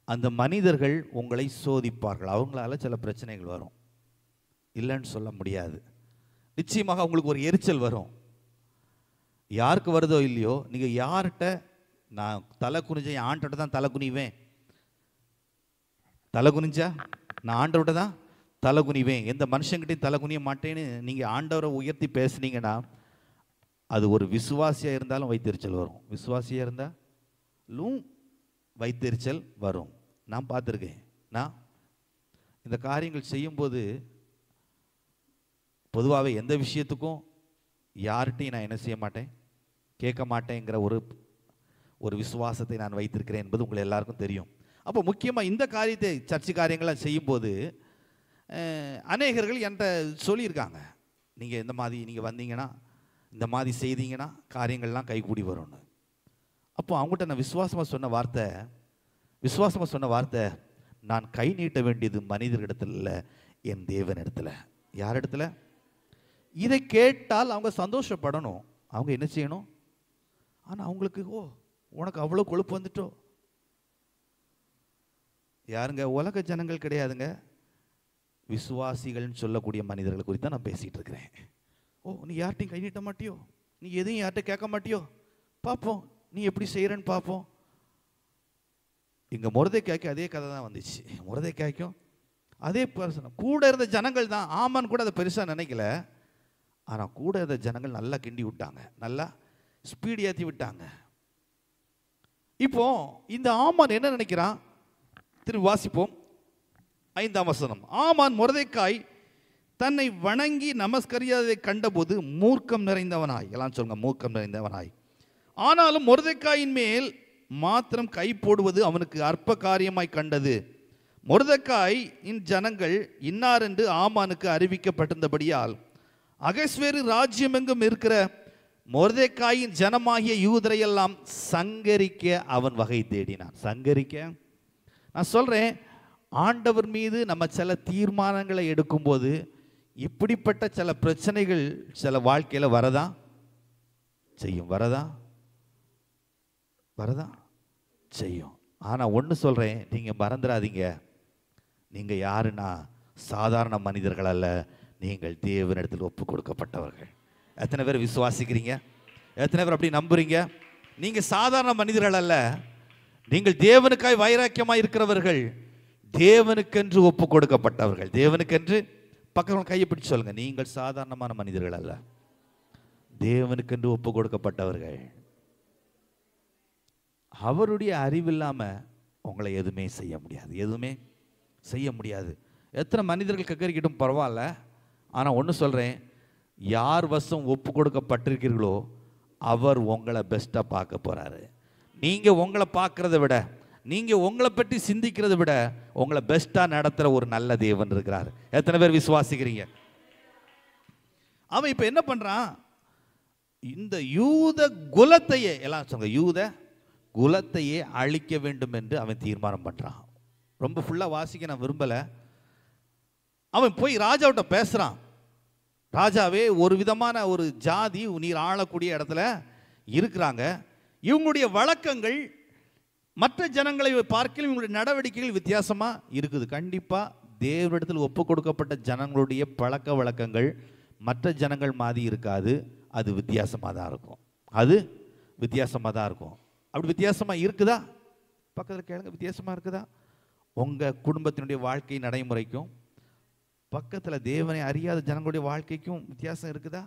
அந்த மனிதர்கள் உங்களை சோதிப்பார்கள். அவங்களால சில பிரச்சனைகள் வரும், இல்லைன்னு சொல்ல முடியாது. நிச்சயமாக அவங்களுக்கு ஒரு எரிச்சல் வரும். யாருக்கு வருதோ இல்லையோ, நீங்கள் யார்கிட்ட நான் தலை குனிஞ்சேன், என் ஆண்டோட தான் தலை குனிவேன், தலை குனிஞ்சா நான் ஆண்டவர்கிட்ட தான் தலை குனிவேன், எந்த மனுஷங்கிட்டையும் தலை குனிய மாட்டேன்னு நீங்கள் ஆண்டவரை உயர்த்தி பேசுனீங்கன்னா அது ஒரு விசுவாசியாக இருந்தாலும் வைத்தெரிச்சல் வரும், விசுவாசியாக இருந்தாலும் வைத்தெரிச்சல் வரும். நான் பார்த்துருக்கேன். நான் இந்த காரியங்கள் செய்யும்போது பொதுவாகவே எந்த விஷயத்துக்கும் யார்கிட்டையும் நான் என்ன செய்ய மாட்டேன், கேட்க மாட்டேங்கிற ஒரு விசுவாசத்தை நான் வைத்திருக்கிறேன் என்பது உங்களை எல்லாருக்கும் தெரியும். அப்போ முக்கியமாக இந்த காரியத்தை சர்ச்சை காரியங்கள்லாம் செய்யும்போது அநேகர்கள் என்கிட்ட சொல்லியிருக்காங்க, நீங்கள் இந்த மாதிரி நீங்கள் வந்தீங்கன்னா இந்த மாதிரி செய்தீங்கன்னா காரியங்கள்லாம் கைகூடி வரும்னு. அப்போ அவங்ககிட்ட நான் விசுவாசமாக சொன்ன வார்த்தை, நான் கை நீட்ட வேண்டியது மனிதர்களிடத்தில் இல்லை, என் தேவனிடத்தில். யார் இடத்துல? இதை கேட்டால் அவங்க சந்தோஷப்படணும், அவங்க என்ன செய்யணும். ஆனால் அவங்களுக்கு உனக்கு அவ்வளோ கொழுப்பு வந்துட்டோ. யாருங்க? உலக ஜனங்கள் கிடையாதுங்க, விசுவாசிகள்னு சொல்லக்கூடிய மனிதர்களை குறித்து தான் நான் பேசிகிட்டு இருக்கிறேன். நீ யார்ட்டையும் கை நீட்ட மாட்டியோ, நீ எதையும் யார்கிட்ட கேட்க மாட்டியோ, பார்ப்போம் நீ எப்படி செய்கிறன்னு பார்ப்போம். இங்கே மொர்தெக்காய்க்கு அதே கதை தான் வந்துச்சு. மொர்தெக்காய்க்கும் அதே பர்சன், கூட இருந்த ஜனங்கள் தான். ஆமான் கூட அதை பெருசாக நினைக்கல, ஆனால் கூட இருந்த ஜனங்கள் நல்லா கிண்டி விட்டாங்க, நல்லா ஸ்பீடு ஏற்றி விட்டாங்க. இப்போ இந்த ஆமான் என்ன நினைக்கிறான்? திரும்பி வாசிப்போம் 5ஆம் வசனம். ஆமான் மொர்தெக்காய் தன்னை வணங்கி நமஸ்கரியாதை கண்டபோது மூர்க்கம் நிறைந்தவனாய், எல்லாம் சொல்லுங்க, மூர்க்கம் நிறைந்தவனாய். ஆனாலும் மொர்தெக்காயின் மேல் மாத்திரம் கை போடுவது அவனுக்கு அற்ப காரியமாய் கண்டது. மொர்தெக்காயின் ஜனங்கள் இன்னார் என்று ஆமானுக்கு அறிவிக்கப்பட்டிருந்தபடியால் அகஸ்வேரு ராஜ்யமெங்கும் இருக்கிற மொர்தெக்காயின் ஜனமாகிய யூதரையெல்லாம் சங்கரிக்க அவன் வகை தேடினான். சங்கரிக்க, நான் சொல்றேன், ஆண்டவர் மீது நம்ம சில தீர்மானங்களை எடுக்கும்போது இப்படிப்பட்ட சில பிரச்சனைகள் சில வாழ்க்கையில் வரதா செய்யும், வரதா செய்யும். ஆனால் ஒன்று சொல்கிறேன், நீங்கள் மறந்துடாதீங்க, நீங்கள் யாருன்னா சாதாரண மனிதர்கள் அல்ல, நீங்கள் தேவனிடத்தில் ஒப்பு கொடுக்கப்பட்டவர்கள். எத்தனை பேர் விசுவாசிக்கிறீங்க? எத்தனை பேர் அப்படி நம்புறீங்க? நீங்கள் சாதாரண மனிதர்கள் அல்ல, நீங்கள் தேவனுக்காய் வைராக்கியமாக இருக்கிறவர்கள், தேவனுக்கென்று ஒப்பு கொடுக்கப்பட்டவர்கள். தேவனுக்கென்று, பக்கத்தில் கையை பிடிச்சு சொல்லுங்க, நீங்கள் சாதாரணமான மனிதர்கள் அல்ல, தேவனுக்கென்று ஒப்பு கொடுக்கப்பட்டவர்கள். அவருடைய அறிவில்லாமல் உங்களை எதுவுமே செய்ய முடியாது. எத்தனை மனிதர்கள் கக்கறிக்கிட்டும் பரவாயில்ல, ஆனால் ஒன்று சொல்கிறேன், யார் வசம் ஒப்பு கொடுக்கப்பட்டிருக்கிறீர்களோ அவர் உங்களை பெஸ்ட்டாக பார்க்க போகிறாரு. நீங்கள் உங்களை பார்க்குறத விட, நீங்கள் உங்களை பற்றி சிந்திக்கிறத விட உங்களை பெஸ்ட்டாக நடத்துகிற ஒரு நல்ல தேவன் இருக்கிறார். எத்தனை பேர் விசுவாசிக்கிறீங்க? அவன் இப்போ என்ன பண்ணுறான்? இந்த யூத குலத்தையே, எல்லாம் சொல்லுங்க, யூத குலத்தையே அழிக்க வேண்டும் என்று அவன் தீர்மானம் பண்ணுறான். ரொம்ப ஃபுல்லாக வாசிக்க நான் விரும்பலை. அவன் போய் ராஜாவிட்ட பேசுகிறான், ராஜாவே, ஒரு விதமான ஒரு ஜாதி நீர் ஆளக்கூடிய இடத்துல இருக்கிறாங்க, இவங்களுடைய வழக்கங்கள் மற்ற ஜனங்களை பார்க்கலும் இவங்களுடைய நடவடிக்கைகள் வித்தியாசமாக இருக்குது. கண்டிப்பாக தேவனிடத்தில் ஒப்பு கொடுக்கப்பட்ட ஜனங்களுடைய பழக்க வழக்கங்கள் மற்ற ஜனங்கள் மாதிரி இருக்காது, அது வித்தியாசமாக தான் இருக்கும். அப்படி வித்தியாசமாக இருக்குதா? பக்கத்தில் கேளுங்க, வித்தியாசமாக இருக்குதா? உங்கள் குடும்பத்தினுடைய வாழ்க்கை நடைமுறைக்கும் பக்கத்தில் தேவனை அறியாத ஜனங்களுடைய வாழ்க்கைக்கும் வித்தியாசம் இருக்குதா?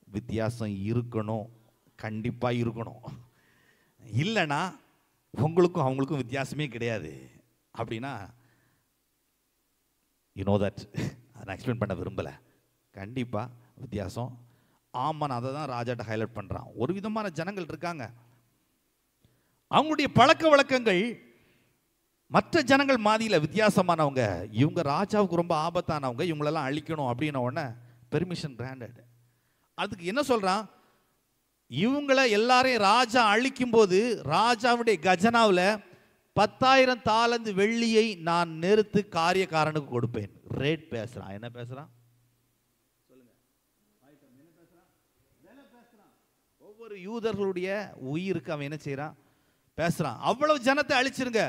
வித்தியாசம் இருக்கணும், கண்டிப்பாக இருக்கணும். இல்லைன்னா உங்களுக்கும் அவங்களுக்கும் வித்தியாசமே கிடையாது. அப்படின்னா தட் நான் எக்ஸ்பிளைன் பண்ண விரும்பலை. கண்டிப்பாக வித்தியாசம். ஆமாம், அதை தான் ராஜாட்ட ஹைலைட் பண்ணுறான். ஒரு விதமான ஜனங்கள் இருக்காங்க, அவங்களுடைய பழக்க வழக்கங்கள் மற்ற ஜனங்கள் மாதியில் வித்தியாசமானவங்க, இவங்க ராஜாவுக்கு ரொம்ப ஆபத்தானவங்க, இவங்களெல்லாம் அழிக்கணும் அப்படின்ன உடனே பெர்மிஷன் கிராண்டட். அதுக்கு என்ன சொல்றான், இவங்களை எல்லாரையும் ராஜா அழிக்கும் போது ராஜாவுடைய கஜனாவில் 10,000 தாலந்து வெள்ளியை நான் நிறுத்து காரியக்காரனுக்கு கொடுப்பேன். ரேட் பேசுறான். என்ன பேசுறான் சொல்லுங்க? ஒவ்வொரு யூதர்களுடைய உயிருக்கு அவன் என்ன செய்யறான், பேசுறான். அவ்வளவு ஜனத்தை அழிச்சிருங்க.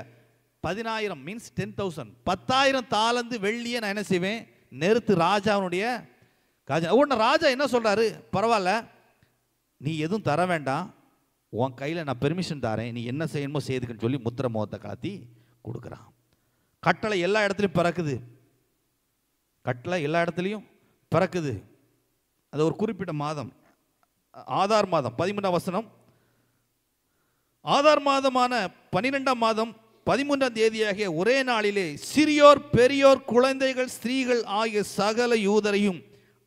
10,000 மீன்ஸ் 10,000. 10,000 தாலந்து வெள்ளியை நான் என்ன செய்வேன், நிறுத்து ராஜாவுடைய கஜனா. உடனே ராஜா என்ன சொல்றாரு, பரவாயில்ல நீ எதுவும் தர வேண்டாம், உன் கையில் நான் பெர்மிஷன் தரேன், நீ என்ன செய்யணுமோ செய்துக்குன்னு சொல்லி முத்திர முகத்தை காத்தி கொடுக்குறான். கட்டளை எல்லா இடத்துலையும் பிறக்குது. கட்டளை எல்லா இடத்துலையும் பிறக்குது. அது ஒரு குறிப்பிட்ட மாதம், ஆதார் மாதம் 13ஆம் வசனம். ஆதார் மாதமான 12ஆம் மாதம் 13ஆம் தேதியாகிய ஒரே நாளிலே சிறியோர் பெரியோர் குழந்தைகள் ஸ்திரீகள் ஆகிய சகல யூதரையும்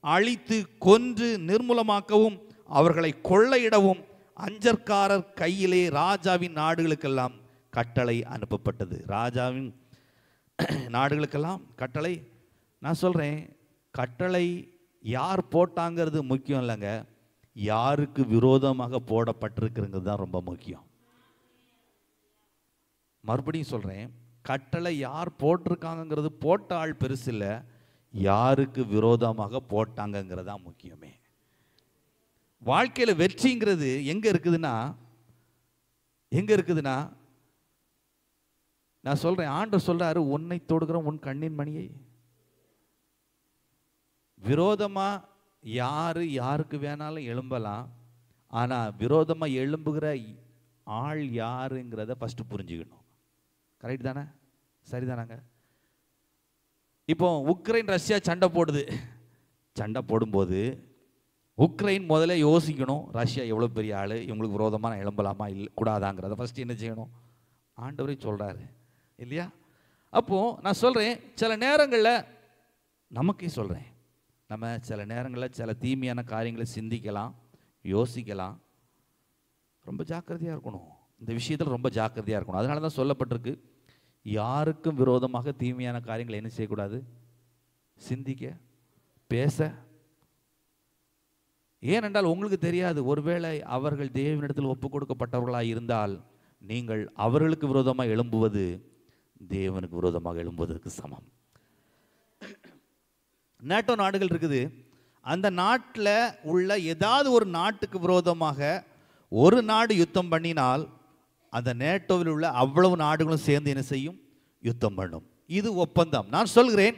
அழித்து கொன்று நிர்மூலமாக்கவும் அவர்களை கொள்ளையிடவும் அஞ்சற்காரர் கையிலே ராஜாவின் நாடுகளுக்கெல்லாம் கட்டளை அனுப்பப்பட்டது. ராஜாவின் நாடுகளுக்கெல்லாம் கட்டளை. நான் சொல்றேன், கட்டளை யார் போட்டாங்கிறது முக்கியம் இல்லைங்க, யாருக்கு விரோதமாக போடப்பட்டிருக்கிறது தான் ரொம்ப முக்கியம். மறுபடியும் சொல்றேன், கட்டளை யார் போட்டிருக்காங்கிறது போட்ட ஆள் பெருசு இல்லை, யாருக்கு விரோதமாக போட்டாங்கிறது தான் முக்கியமே. வாழ்க்கையில் வெற்றிங்கிறது எங்க இருக்குதுன்னா நான் சொல்றேன், ஆண்டவர் சொல்றாரு, உன்னை தொடுகிற உன் கண்ணின் மணியை. விரோதமா யாருக்கு வேணாலும் எழும்பலாம், ஆனா விரோதமா எழும்புகிற ஆள் யாருங்கிறத ஃபர்ஸ்ட் புரிஞ்சுக்கணும். கரெக்ட் தானே? சரிதானாங்க? இப்போ உக்ரைன் ரஷ்யா சண்டை போடுது. சண்டை போடும்போது உக்ரைன் முதல்ல யோசிக்கணும், ரஷ்யா எவ்வளோ பெரிய ஆள், இவங்களுக்கு விரோதமாக எழும்பலாமா இல்லை கூடாதாங்கிறத ஃபஸ்ட்டு என்ன செய்யணும், ஆண்டவரே சொல்கிறாரு இல்லையா? அப்போது நான் சொல்கிறேன், சில நேரங்களில் நமக்கே சொல்கிறேன், நம்ம சில நேரங்களில் சில தீமையான காரியங்களை சிந்திக்கலாம், யோசிக்கலாம். ரொம்ப ஜாக்கிரதையாக இருக்கணும், இந்த விஷயத்தில் ரொம்ப ஜாக்கிரதையாக இருக்கணும். அதனால தான் சொல்லப்பட்டிருக்கு, யாருக்கும் விரோதமாக தீமையான காரியங்களை என்ன செய்யக்கூடாது, சிந்திக்க பேச. ஏனென்றால் உங்களுக்கு தெரியாது, ஒருவேளை அவர்கள் தேவனிடத்தில் ஒப்பு கொடுக்கப்பட்டவர்களாக இருந்தால் நீங்கள் அவர்களுக்கு விரோதமாக எழும்புவது தேவனுக்கு விரோதமாக எழும்புவதற்கு சமம். நேட்டோ நாடுகள் இருக்குது, அந்த நாட்டில் உள்ள ஏதாவது ஒரு நாட்டுக்கு விரோதமாக ஒரு நாடு யுத்தம் பண்ணினால் அந்த நேட்டோவில் உள்ள அவ்வளவு நாடுகளும் சேர்ந்து என்ன செய்யும், யுத்தம் பண்ணும். இது ஒப்பந்தம். நான் சொல்கிறேன்,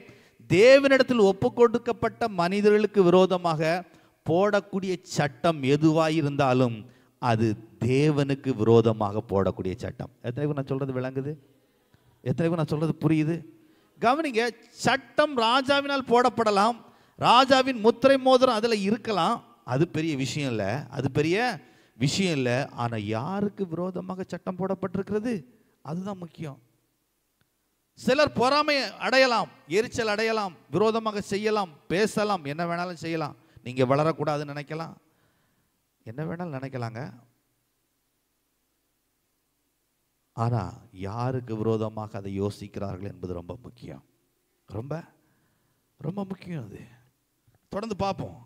தேவனிடத்தில் ஒப்பு கொடுக்கப்பட்ட மனிதர்களுக்கு விரோதமாக போடக்கூடிய சட்டம் எதுவாயிருந்தாலும் அது தேவனுக்கு விரோதமாக போடக்கூடிய சட்டம். எத்தனை பேர் நான் சொல்றது விளங்குது? எத்தனை பேர் நான் சொல்றது புரியுது? கவனிங்க, சட்டம் ராஜாவினால் போடப்படலாம், ராஜாவின் முத்திரை மோதிரம் அதில் இருக்கலாம், அது பெரிய விஷயம் இல்லை, அது பெரிய விஷயம் இல்லை. ஆனால் யாருக்கு விரோதமாக சட்டம் போடப்பட்டிருக்கிறது அதுதான் முக்கியம். சிலர் பொறாமை அடையலாம், எரிச்சல் அடையலாம், விரோதமாக செய்யலாம், பேசலாம், என்ன வேணாலும் செய்யலாம். நீங்கள் வளரக்கூடாதுன்னு நினைக்கலாம், என்ன வேணாலும் நினைக்கலாங்க. ஆனால் யாருக்கு விரோதமாக அதை யோசிக்கிறார்கள் என்பது ரொம்ப முக்கியம், ரொம்ப ரொம்ப முக்கியம். அது தொடர்ந்து பார்ப்போம்.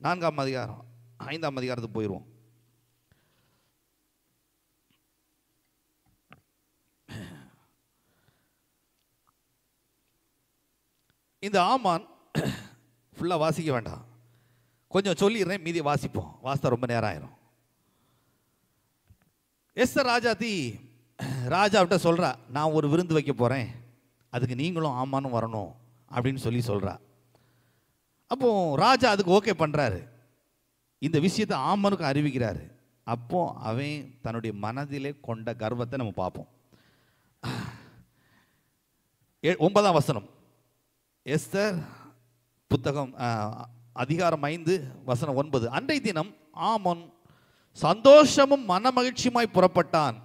4ஆம் அதிகாரம் 5ஆம் அதிகாரத்துக்கு போயிடுவோம். இந்த ஆமான் ஃபுல்லாக வாசிக்க வேண்டாம், கொஞ்சம் சொல்லிடுறேன், மீதி வாசிப்போம், வாசித்தா ரொம்ப நேரம் ஆயிரும். எஸ்தர் ராஜாவிட்ட சொல்கிறா, நான் ஒரு விருந்து வைக்க போகிறேன், அதுக்கு நீங்களும் ஆமானும் வரணும் அப்படின்னு சொல்கிறா. அப்போ ராஜா அதுக்கு ஓகே பண்ணுறாரு, இந்த விஷயத்தை ஆமானுக்கு அறிவிக்கிறாரு. அப்போ அவன் தன்னுடைய மனதிலே கொண்ட கர்வத்தை நம்ம பார்ப்போம். 9ஆம் வசனம், எஸ்தர் புத்தகம் அதிகாரம் 5 வசனம் 9. அன்றைய தினம் ஆமோன் சந்தோஷமும் மனமகிழ்ச்சியுமாய் புறப்பட்டான்.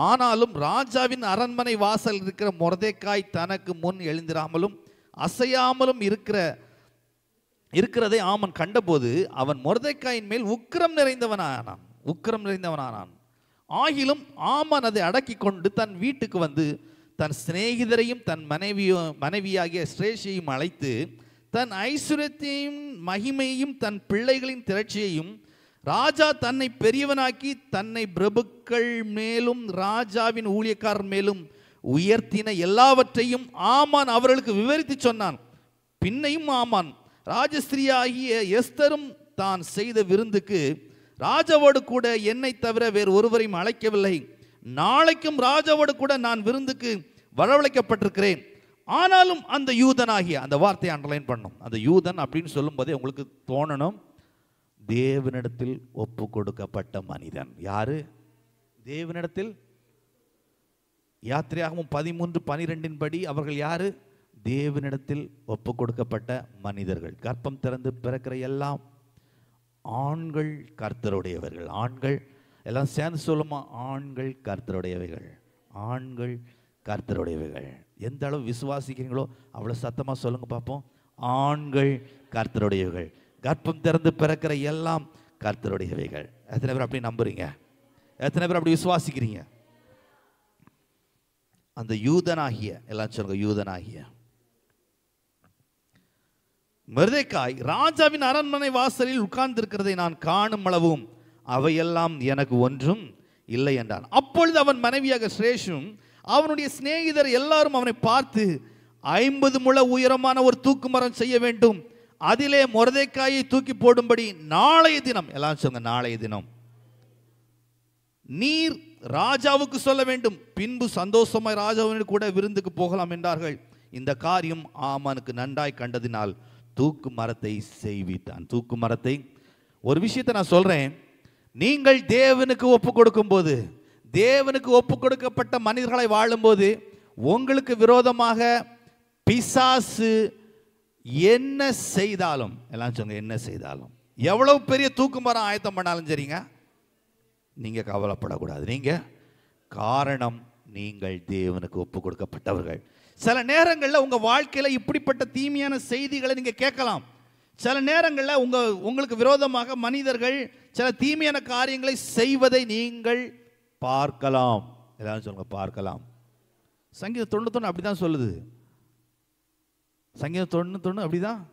ஆனாலும் ராஜாவின் அரண்மனை வாசல் இருக்கிற மொர்தெக்காய் தனக்கு முன் எழுந்திராமலும் அசையாமலும் இருக்கிறதை ஆமன் கண்டபோது அவன் மொர்தெக்காயின் மேல் உக்கிரம் நிறைந்தவனானான். ஆகிலும் ஆமன் அதை அடக்கி கொண்டு தன் வீட்டுக்கு வந்து தன் சிநேகிதரையும் தன் மனைவியாகிய ஸ்ரேஷையும் அழைத்து தன் ஐஸ்வர்யத்தையும் மகிமையையும் தன் பிள்ளைகளின் திரட்சியையும் ராஜா தன்னை பெரியவனாக்கி தன்னை பிரபுக்கள் மேலும் ராஜாவின் ஊழியக்காரர் மேலும் உயர்த்தின எல்லாவற்றையும் ஆமான் அவர்களுக்கு விவரித்து சொன்னான். பின்னையும் ஆமான் ராஜஸ்திரியாகிய எஸ்தரும் தான் செய்த விருந்துக்கு ராஜாவோடு கூட என்னை தவிர வேறு ஒருவரையும் அழைக்கவில்லை. நாளைக்கும் ராஜாவோடு கூட நான் விருந்துக்கு வரவழைக்கப்பட்டிருக்கிறேன். ஆனாலும் அந்த யூதனாகிய, அந்த வார்த்தையை அண்டர்லைன் பண்ணும், அந்த யூதன் அப்படின்னு சொல்லும் போதே உங்களுக்கு தோணணும், தேவனிடத்தில் ஒப்பு கொடுக்கப்பட்ட மனிதன். யாரு? தேவனிடத்தில். யாத்திரையாகமம் 13:12 படி அவர்கள் யாரு? தேவனிடத்தில் ஒப்பு கொடுக்கப்பட்ட மனிதர்கள். கர்ப்பம் திறந்து பிறக்கிற எல்லாம் ஆண்கள் கர்த்தருடையவர்கள். ஆண்கள் எல்லாம் சேர்ந்து சொல்லுமா? ஆண்கள் கர்த்தருடையவைகள். ஆண்கள் கர்த்தருடையவைகள். எந்த அளவு விசுவாசிக்கிறீங்களோ அவ்வளோ சத்தமாக சொல்லுங்க பார்ப்போம். ஆண்கள் கர்த்தருடையவைகள். கர்ப்பம் திறந்து பிறக்கிற எல்லாம் கர்த்தருடையவைகள். எத்தனை பேர் அப்படி நம்புறீங்க? எத்தனை பேர் அப்படி விசுவாசிக்கிறீங்க? அந்த யூதனாகிய, எல்லாம் சொல்லுங்க, யூதனாகிய மொர்தெகாய் ராஜாவின் அரண்மனை வாசலில் உட்கார்ந்திருக்கிறதை நான் காணும் அளவும் அவையெல்லாம் எனக்கு ஒன்றும் இல்லை என்றான். அப்பொழுது அவன் மனைவியாக ஸ்ரேஷும் அவனுடைய சிநேகிதர் எல்லாரும் அவனை பார்த்து 50 முழ உயரமான ஒரு தூக்கு மரம் செய்ய வேண்டும், அதிலே மொர்தெகாயை தூக்கி போடும்படி நாளைய தினம், எல்லாம் சொல்லுங்க, நாளைய தினம் நீர் ராஜாவுக்கு சொல்ல வேண்டும், பின்பு சந்தோஷமாய் ராஜாவின் கூட விருந்துக்கு போகலாம் என்றார்கள். இந்த காரியம் ஆமானுக்கு நன்றாய் கண்டதினால் தூக்கு மரத்தை செய்வித்தான். தூக்கு மரத்தை, ஒரு விஷயத்தை நான் சொல்றேன், நீங்கள் தேவனுக்கு ஒப்பு கொடுக்கும் போது, தேவனுக்கு ஒப்பு கொடுக்கப்பட்ட மனிதர்களை வாழும்போது, உங்களுக்கு விரோதமாக பிசாசு என்ன செய்தாலும், எல்லாம் சொல்லுங்க, என்ன செய்தாலும், எவ்வளவு பெரிய தூக்கு மரம் ஆயத்தம் பண்ணாலும் சரிங்க, நீங்க கவலைப்படக்கூடாது. நீங்க காரணம், நீங்கள் தேவனுக்கு ஒப்பு கொடுக்கப்பட்டவர்கள். சில நேரங்களில் உங்க வாழ்க்கையில இப்படிப்பட்ட தீமையான செய்திகளை நீங்க கேட்கலாம். சில நேரங்களில் உங்களுக்கு விரோதமாக மனிதர்கள் சில தீமையான காரியங்களை செய்வதை நீங்கள் பார்க்கலாம். எல்லாரும் சொல்லுங்க, பார்க்கலாம். சங்கீதம் 91 அப்படிதான் சொல்லுது. சங்கீதம் 91 அப்படிதான்.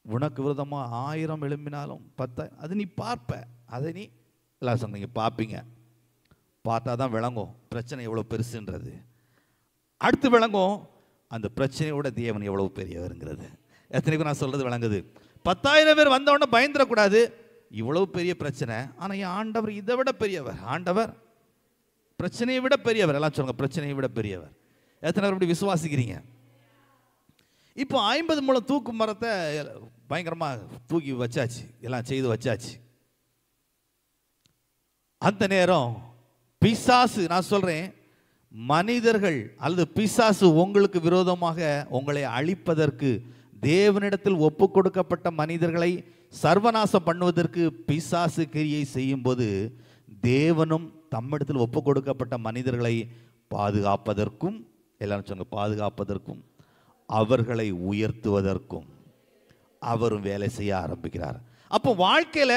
உனக்கு விரோதமா 1000 எழும்பினாலும் 10, அது நீ பார்ப்ப, அதை நீ எல்லாம் சொன்னீங்க பார்ப்பீங்க. பார்த்தா தான் விளங்கும் பிரச்சனை எவ்வளோ பெருசுன்றது. அடுத்து விளங்கும் அந்த பிரச்சனையோட தேவன் எவ்வளவு பெரியவருங்கிறது. எத்தனைக்கும் நான் சொல்றது விளங்குது? 10,000 பேர் வந்தவொடனே பயந்துடக்கூடாது, இவ்வளவு பெரிய பிரச்சனை, ஆனால் என் ஆண்டவர் இதை விட பெரியவர். ஆண்டவர் பிரச்சனையை விட பெரியவர். எல்லாம் சொல்லுங்க, பிரச்சனையை விட பெரியவர். எத்தனை பேர் அப்படி விசுவாசிக்கிறீங்க? இப்போ 50 முழம் தூக்கு மரத்தை பயங்கரமாக தூக்கி வச்சாச்சு, எல்லாம் செய்து வச்சாச்சு. அந்த நேரம் பிசாசு, நான் சொல்றேன், மனிதர்கள் அல்லது பிசாசு உங்களுக்கு விரோதமாக உங்களை அழிப்பதற்கு, தேவனிடத்தில் ஒப்பு கொடுக்கப்பட்ட மனிதர்களை சர்வநாசம் பண்ணுவதற்கு பிசாசு கிரியை செய்யும் போது, தேவனும் தம்மிடத்தில் ஒப்பு கொடுக்கப்பட்ட மனிதர்களை பாதுகாப்பதற்கும், எல்லாரும் சொன்ன பாதுகாப்பதற்கும், அவர்களை உயர்த்துவதற்கும் அவரும் வேலை செய்ய ஆரம்பிக்கிறார். அப்போ வாழ்க்கையில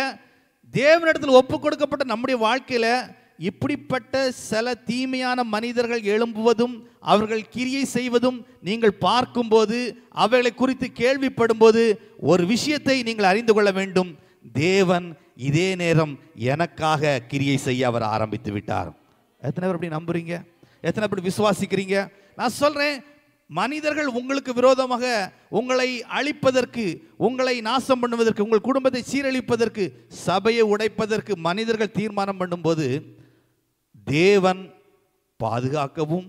தேவனிடத்தில் ஒப்பு கொடுக்கப்பட்ட நம்முடைய வாழ்க்கையில இப்படிப்பட்ட சில தீமையான மனிதர்கள் எழும்புவதும் அவர்கள் கிரியை செய்வதும் நீங்கள் பார்க்கும்போது, அவைகளை குறித்து கேள்விப்படும் போது, ஒரு விஷயத்தை நீங்கள் அறிந்து கொள்ள வேண்டும், தேவன் இதே நேரம் எனக்காக கிரியை செய்ய அவர் ஆரம்பித்து விட்டார். எத்தனை பேர் அப்படி நம்புறீங்க? எத்தனை பேர் விசுவாசிக்கிறீங்க? நான் சொல்றேன், மனிதர்கள் உங்களுக்கு விரோதமாக உங்களை அழிப்பதற்கு, உங்களை நாசம் பண்ணுவதற்கு, உங்கள் குடும்பத்தை சீரழிப்பதற்கு, சபையை உடைப்பதற்கு மனிதர்கள் தீர்மானம் பண்ணும்போது, தேவன் பாதுகாக்கவும்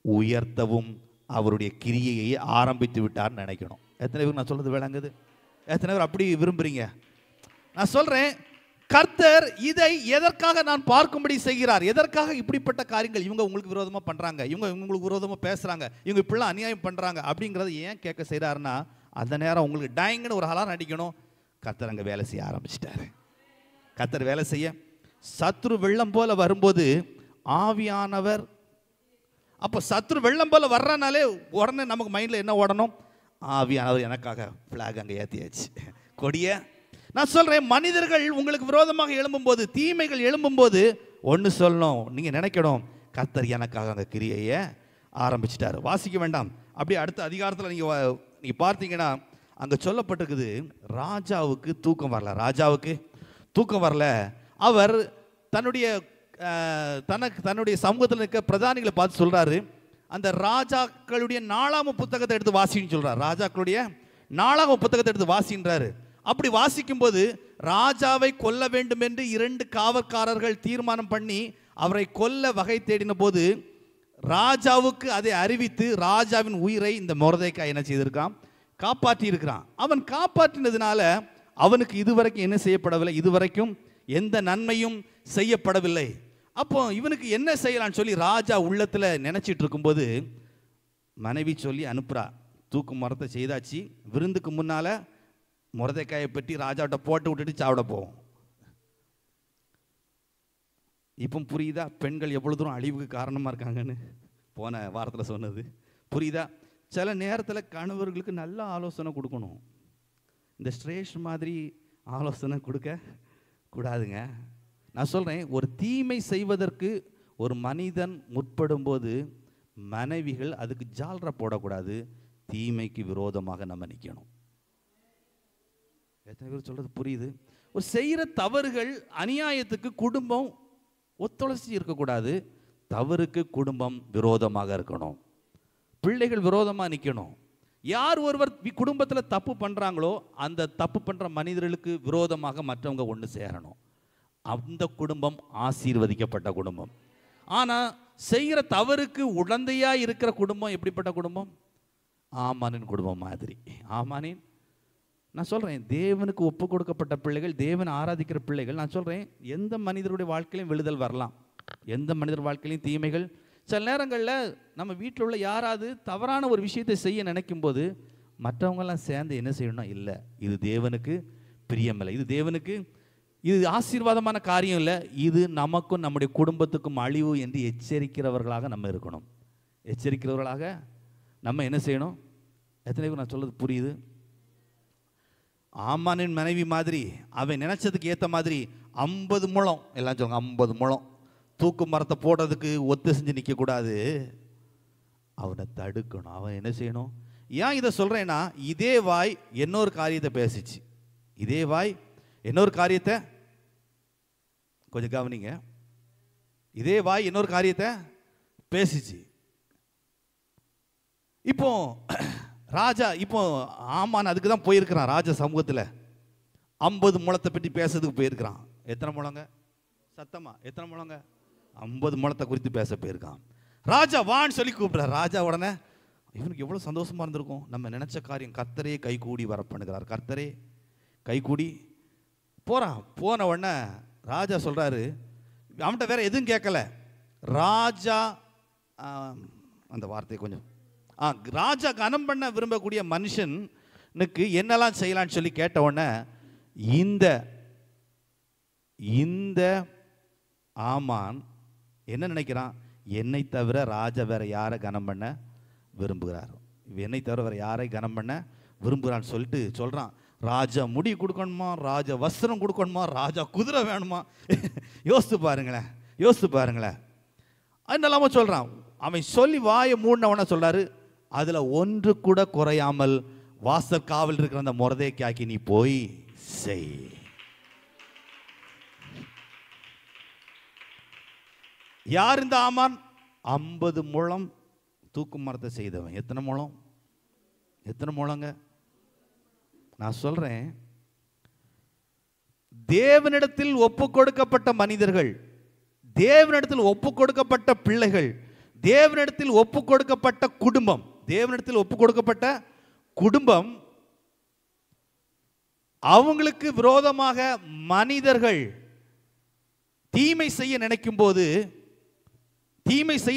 உயர்த்தவும் அவருடைய கிரியையை ஆரம்பித்து விட்டார்னு நினைக்கணும். எத்தனை பேர் நான் சொல்றது விளங்குது? எத்தனை பேர் அப்படி விரும்புறீங்க? நான் சொல்றேன், கர்த்தர் இதை எதற்காக நான் பார்க்கும்படி செய்கிறார்? எதற்காக இப்படிப்பட்ட காரியங்கள் இவங்க உங்களுக்கு விரோதமா பண்றாங்க, இவங்க உங்களுக்கு விரோதமா பேசுறாங்க, இவங்க இப்படிலாம் அநியாயம் பண்றாங்க அப்படிங்கறத ஏன் கேட்க செய்யறாருன்னா, அந்த நேரம் உங்களுக்கு டைங்னு ஒரு அலாரம் அடிக்கணும். கர்த்தர் அங்க வேலை செய்ய ஆரம்பிச்சிட்டாரு. கர்த்தர் வேலை செய்ய, சத்ரு வெள்ளம் போல வரும்போது ஆவியானவர், அப்போ சத்ரு வெள்ளம் போல வர்றனாலே உடனே நமக்கு மைண்ட்ல என்ன ஓடணும்? ஆவியானவர் எனக்காக பிளாக் அங்கே ஏற்றியாச்சு, கொடிய. நான் சொல்றேன், மனிதர்கள் உங்களுக்கு விரோதமாக எழும்பும்போது, தீமைகள் எழும்பும்போது ஒன்று சொல்லணும், நீங்க நினைக்கணும், கர்த்தர் எனக்காக அந்த கிரியையை ஆரம்பிச்சிட்டாரு. வாசிக்க வேண்டாம், அப்படியே அடுத்த அதிகாரத்தில் நீங்கள் பார்த்தீங்கன்னா அங்கே சொல்லப்பட்டிருக்குது, ராஜாவுக்கு தூக்கம் வரல. ராஜாவுக்கு தூக்கம் வரல. அவர் தன்னுடைய சமூகத்தில் இருக்க பிரதானிகளை பார்த்து சொல்றாரு, அந்த ராஜாக்களுடைய 4ஆம் புத்தகத்தை எடுத்து வாசின்னு சொல்றாரு. ராஜாக்களுடைய 4ஆம் புத்தகத்தை எடுத்து வாசின்றாரு. அப்படி வாசிக்கும் போது ராஜாவை கொல்ல வேண்டும் என்று 2 காவற்காரர்கள் தீர்மானம் பண்ணி அவரை கொல்ல வகை தேடின போது ராஜாவுக்கு அதை அறிவித்து ராஜாவின் உயிரை இந்த மொர்தெகாய் என்ன செய்திருக்கான்? காப்பாற்றி இருக்கிறான். அவன் காப்பாற்றினதுனால அவனுக்கு இதுவரைக்கும் என்ன செய்யப்படவில்லை? இதுவரைக்கும் எந்த நன்மையும் செய்யப்படவில்லை. அப்போ இவனுக்கு என்ன செய்யலான்னு சொல்லி ராஜா உள்ளத்தில் நினைச்சிட்டு இருக்கும்போது மனைவி சொல்லி அனுப்புறா, தூக்கு மரத்தை செய்தாச்சு, விருந்துக்கு முன்னால மொர்தெகாயை பற்றி ராஜாவிட்ட போட்டு விட்டுட்டு சாப்பிட போவோம். இப்போ புரியுதா பெண்கள் எவ்வளவு தூரம் அழிவுக்கு காரணமாக இருக்காங்கன்னு? போன வாரத்தில் சொன்னது புரியுதா? சில நேரத்தில் கணவர்களுக்கு நல்ல ஆலோசனை கொடுக்கணும். இந்த ஸ்ட்ரேஷ் மாதிரி ஆலோசனை கொடுக்க கூடாதுங்க. நான் சொல்கிறேன், ஒரு தீமை செய்வதற்கு ஒரு மனிதன் முற்படும் போது மனைவிகள் அதுக்கு ஜால்ரா போடக்கூடாது. தீமைக்கு விரோதமாக நம்ம நிற்கணும். எத்தனை பேர் சொல்கிறது புரியுது? ஒரு செய்கிற தவறுகள் அநியாயத்துக்கு குடும்பம் ஒத்துழைச்சி இருக்கக்கூடாது. தவறுக்கு குடும்பம் விரோதமாக இருக்கணும். பிள்ளைகள் விரோதமாக நிற்கணும். யார் ஒருவர் குடும்பத்தில் தப்பு பண்ணுறாங்களோ அந்த தப்பு பண்ணுற மனிதர்களுக்கு விரோதமாக மற்றவங்க ஒன்று சேரணும். அந்த குடும்பம் ஆசீர்வதிக்கப்பட்ட குடும்பம். ஆனால் செய்கிற தவறுக்கு உடந்தையாக இருக்கிற குடும்பம் எப்படிப்பட்ட குடும்பம்? ஆமானின் குடும்பம் மாதிரி. ஆமானின் நான் சொல்கிறேன், தேவனுக்கு ஒப்பு கொடுக்கப்பட்ட பிள்ளைகள், தேவனை ஆராதிக்கிற பிள்ளைகள். நான் சொல்கிறேன், எந்த மனிதருடைய வாழ்க்கையிலும் விழுதல் வரலாம், எந்த மனிதர் வாழ்க்கையிலையும் தீமைகள். சில நேரங்களில் நம்ம வீட்டில் உள்ள யாராவது தவறான ஒரு விஷயத்தை செய்ய நினைக்கும் போது மற்றவங்கெல்லாம் சேர்ந்து என்ன செய்யணும்? இல்லை, இது தேவனுக்கு பிரியமில்லை, இது தேவனுக்கு இது ஆசீர்வாதமான காரியம் இல்லை, இது நமக்கும் நம்முடைய குடும்பத்துக்கும் அழிவு என்று எச்சரிக்கிறவர்களாக நம்ம இருக்கணும். எச்சரிக்கிறவர்களாக நம்ம என்ன செய்யணும்? எத்தனை பேர் நான் சொல்றது புரியுது? ஆமானின் மனைவி மாதிரி அவன் நினைச்சதுக்கு ஏற்ற மாதிரி 50 முழம், எல்லாம் சொல்லுங்க 50 முழம் தூக்கு மரத்தை போடுறதுக்கு ஒத்து செஞ்சு நிற்கக்கூடாது. அவனை தடுக்கணும். அவன் என்ன செய்யணும்? ஏன் இதை சொல்கிறேன்னா, இதே வாய் இன்னொரு காரியத்தை பேசிச்சு. இதே வாய் இன்னொரு காரியத்தை கொஞ்சம் கவனிங்க. இதே வாய் இன்னொரு காரியத்தை பேசிச்சு. இப்போ ராஜா இப்போ ஆமான் அதுக்கு தான் போயிருக்கிறான். ராஜா சமூகத்தில் 50 முழத்தை பற்றி பேசுறதுக்கு போயிருக்கிறான். எத்தனை முழங்க? சத்தமா எத்தனை முழங்க? 50 முழத்தை குறித்து பேச போயிருக்கான். ராஜா வான்னு சொல்லி கூப்பிடுறார். ராஜா உடனே இவனுக்கு எவ்வளோ சந்தோஷமா இருந்திருக்கும். நம்ம நினைச்ச காரியம் கர்த்தரே கைகூடி வர பண்ணுகிறார். கர்த்தரே கைகூடி போறான். போன உடனே ராஜா சொல்றாரு, அவன்கிட்ட வேற எதுவும் கேட்கல. ராஜா அந்த வார்த்தை கொஞ்சம் ராஜா கனம் பண்ண விரும்பக்கூடிய மனுஷனுக்கு என்னெல்லாம் செய்யலான்னு சொல்லி கேட்ட உடனே இந்த ஆமான் என்ன நினைக்கிறான்? என்னை தவிர ராஜா வேற யாரை கனம் பண்ண விரும்புகிறார்? என்னை தவிர வேற யாரை கனம் பண்ண விரும்புகிறான்னு சொல்லிட்டு சொல்றான். ராஜா முடி கொடுக்கணுமா, ராஜா வஸ்திரம் கொடுக்கணுமா, ராஜா குதிரை வேணுமா? யோசித்து பாருங்களேன், யோசித்து பாருங்களேன். அதனால சொல்றான். அவன் சொல்லி வாயை மூடினவன சொல்றாரு, அதுல ஒன்று கூட குறையாமல் வாசல் காவல் இருக்கிற அந்த மொர்தெகாய்க்கு நீ போய் செய். யார் இந்த ஆமான்? 50 முழம் தூக்கு மரத்தை செய்தவன். எத்தனை முழம்? எத்தனை முழங்க? நான் சொல்றேன், தேவனிடத்தில் ஒப்பு கொடுக்கப்பட்ட மனிதர்கள், தேவனிடத்தில் ஒப்பு கொடுக்கப்பட்ட பிள்ளைகள், தேவனிடத்தில் ஒப்பு கொடுக்கப்பட்ட குடும்பம், தேவனிடத்தில் ஒப்பு கொடுக்கப்பட்ட குடும்பம், அவங்களுக்கு விரோதமாக மனிதர்கள் தீமை செய்ய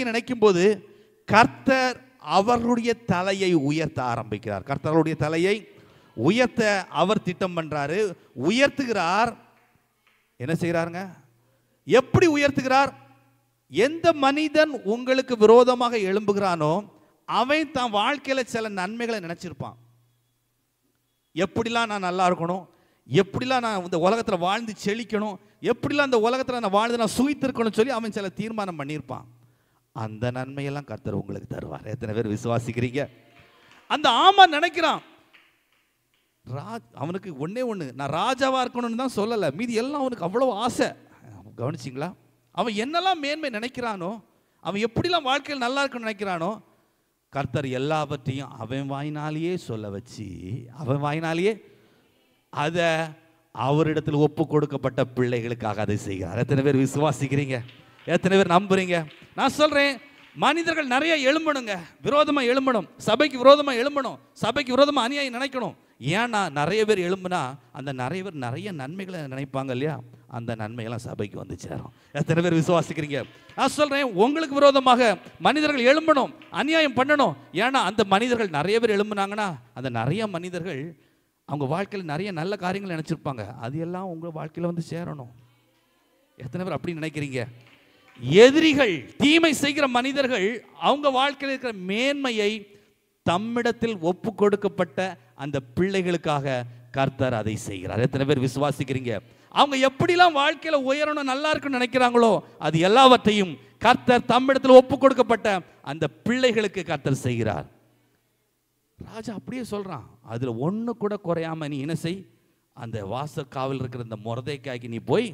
நினைக்கும் போது கர்த்தர் அவர்களுடைய தலையை உயர்த்த ஆரம்பிக்கிறார். கர்த்தருடைய தலையை உயர்த்த அவர் திட்டம் பண்றாரு, உயர்த்துகிறார். என்ன செய்கிறாருங்க? எப்படி உயர்த்துகிறார்? எந்த மனிதன் உங்களுக்கு விரோதமாக எழும்புகிறானோ அவன் தான் வாழ்க்கையில சில நன்மைகளை நினைச்சிருப்பான். எப்படிலாம் நான் நல்லா இருக்கணும், எப்படிலாம் நான் இந்த உலகத்தில் வாழ்ந்து செழிக்கணும், எப்படிலாம் இந்த உலகத்தில் நான் வாழ்ந்து நான் சுகித்திருக்கணும்னு சொல்லி அவன் சில தீர்மானம் பண்ணியிருப்பான். அந்த நன்மையெல்லாம் கர்த்தர் உங்களுக்கு தருவார். எத்தனை பேர் விசுவாசிக்கிறீங்க? அந்த ஆமான் நினைக்கிறான், அவனுக்கு ஒன்னே ஒன்று, நான் ராஜாவா இருக்கணும்னு தான் சொல்லலை, மீதி எல்லாம் அவனுக்கு அவ்வளோ ஆசை. கவனிச்சிங்களா? அவன் என்னெல்லாம் மேன்மை நினைக்கிறானோ, அவன் எப்படிலாம் வாழ்க்கையில் நல்லா இருக்கணும்னு நினைக்கிறானோ, கர்த்தர் எல்லாவற்றையும் அவன் வாயினாலேயே சொல்ல வச்சு, அவன் வாயினாலேயே அதை அவரிடத்தில் ஒப்பு கொடுக்கப்பட்ட பிள்ளைகளுக்காக அதை செய்கிறார். எத்தனை பேர் விசுவாசிக்கிறீங்க? எத்தனை பேர் நம்புறீங்க? நான் சொல்றேன், மனிதர்கள் நிறைய எழும்பணுங்க, விரோதமாக எழும்பணும், சபைக்கு விரோதமாக எழும்பணும், சபைக்கு விரோதமாக அநியாயம் நினைக்கணும். ஏன்னா நிறைய பேர் எழும்புனா அந்த நிறைய பேர் நிறைய நன்மைகளை நினைப்பாங்க இல்லையா, அந்த நன்மையெல்லாம் சபைக்கு வந்து சேரும். எத்தனை பேர் விசுவாசிக்கிறீங்க? நான் சொல்றேன், உங்களுக்கு விரோதமாக மனிதர்கள் எழும்பணும், அநியாயம் பண்ணணும். ஏன்னா அந்த மனிதர்கள் நிறைய பேர் எழும்புனாங்கன்னா அந்த நிறைய மனிதர்கள் அவங்க வாழ்க்கையில் நிறைய நல்ல காரியங்கள் நினைச்சிருப்பாங்க, அது எல்லாம் உங்க வாழ்க்கையில் வந்து சேரணும். எத்தனை பேர் அப்படி நினைக்கிறீங்க? எதிரிகள், தீமை செய்கிற மனிதர்கள் அவங்க வாழ்க்கையில் இருக்கிற மேன்மையை தம்மிடத்தில் ஒப்பு கொடுக்கப்பட்ட அந்த பிள்ளைகளுக்காக கர்த்தர் அதை செய்கிறார். எத்தனை பேர் விசுவாசிக்கிறீங்க? அவங்க எப்படிலாம் வாழ்க்கையில உயரணும், நல்லா இருக்குன்னு நினைக்கிறாங்களோ அது எல்லாவற்றையும் கர்த்தர் தம்மிடத்தில் ஒப்பு கொடுக்கப்பட்ட அந்த பிள்ளைகளுக்கு கர்த்தர் செய்கிறார். ராஜா அப்படியே சொல்றான், அதுல ஒண்ணு கூட குறையாம நீ என்ன செய், அந்த வாசக்காவல் இருக்கிற இந்த மொர்தெக்காய்க்கு நீ போய்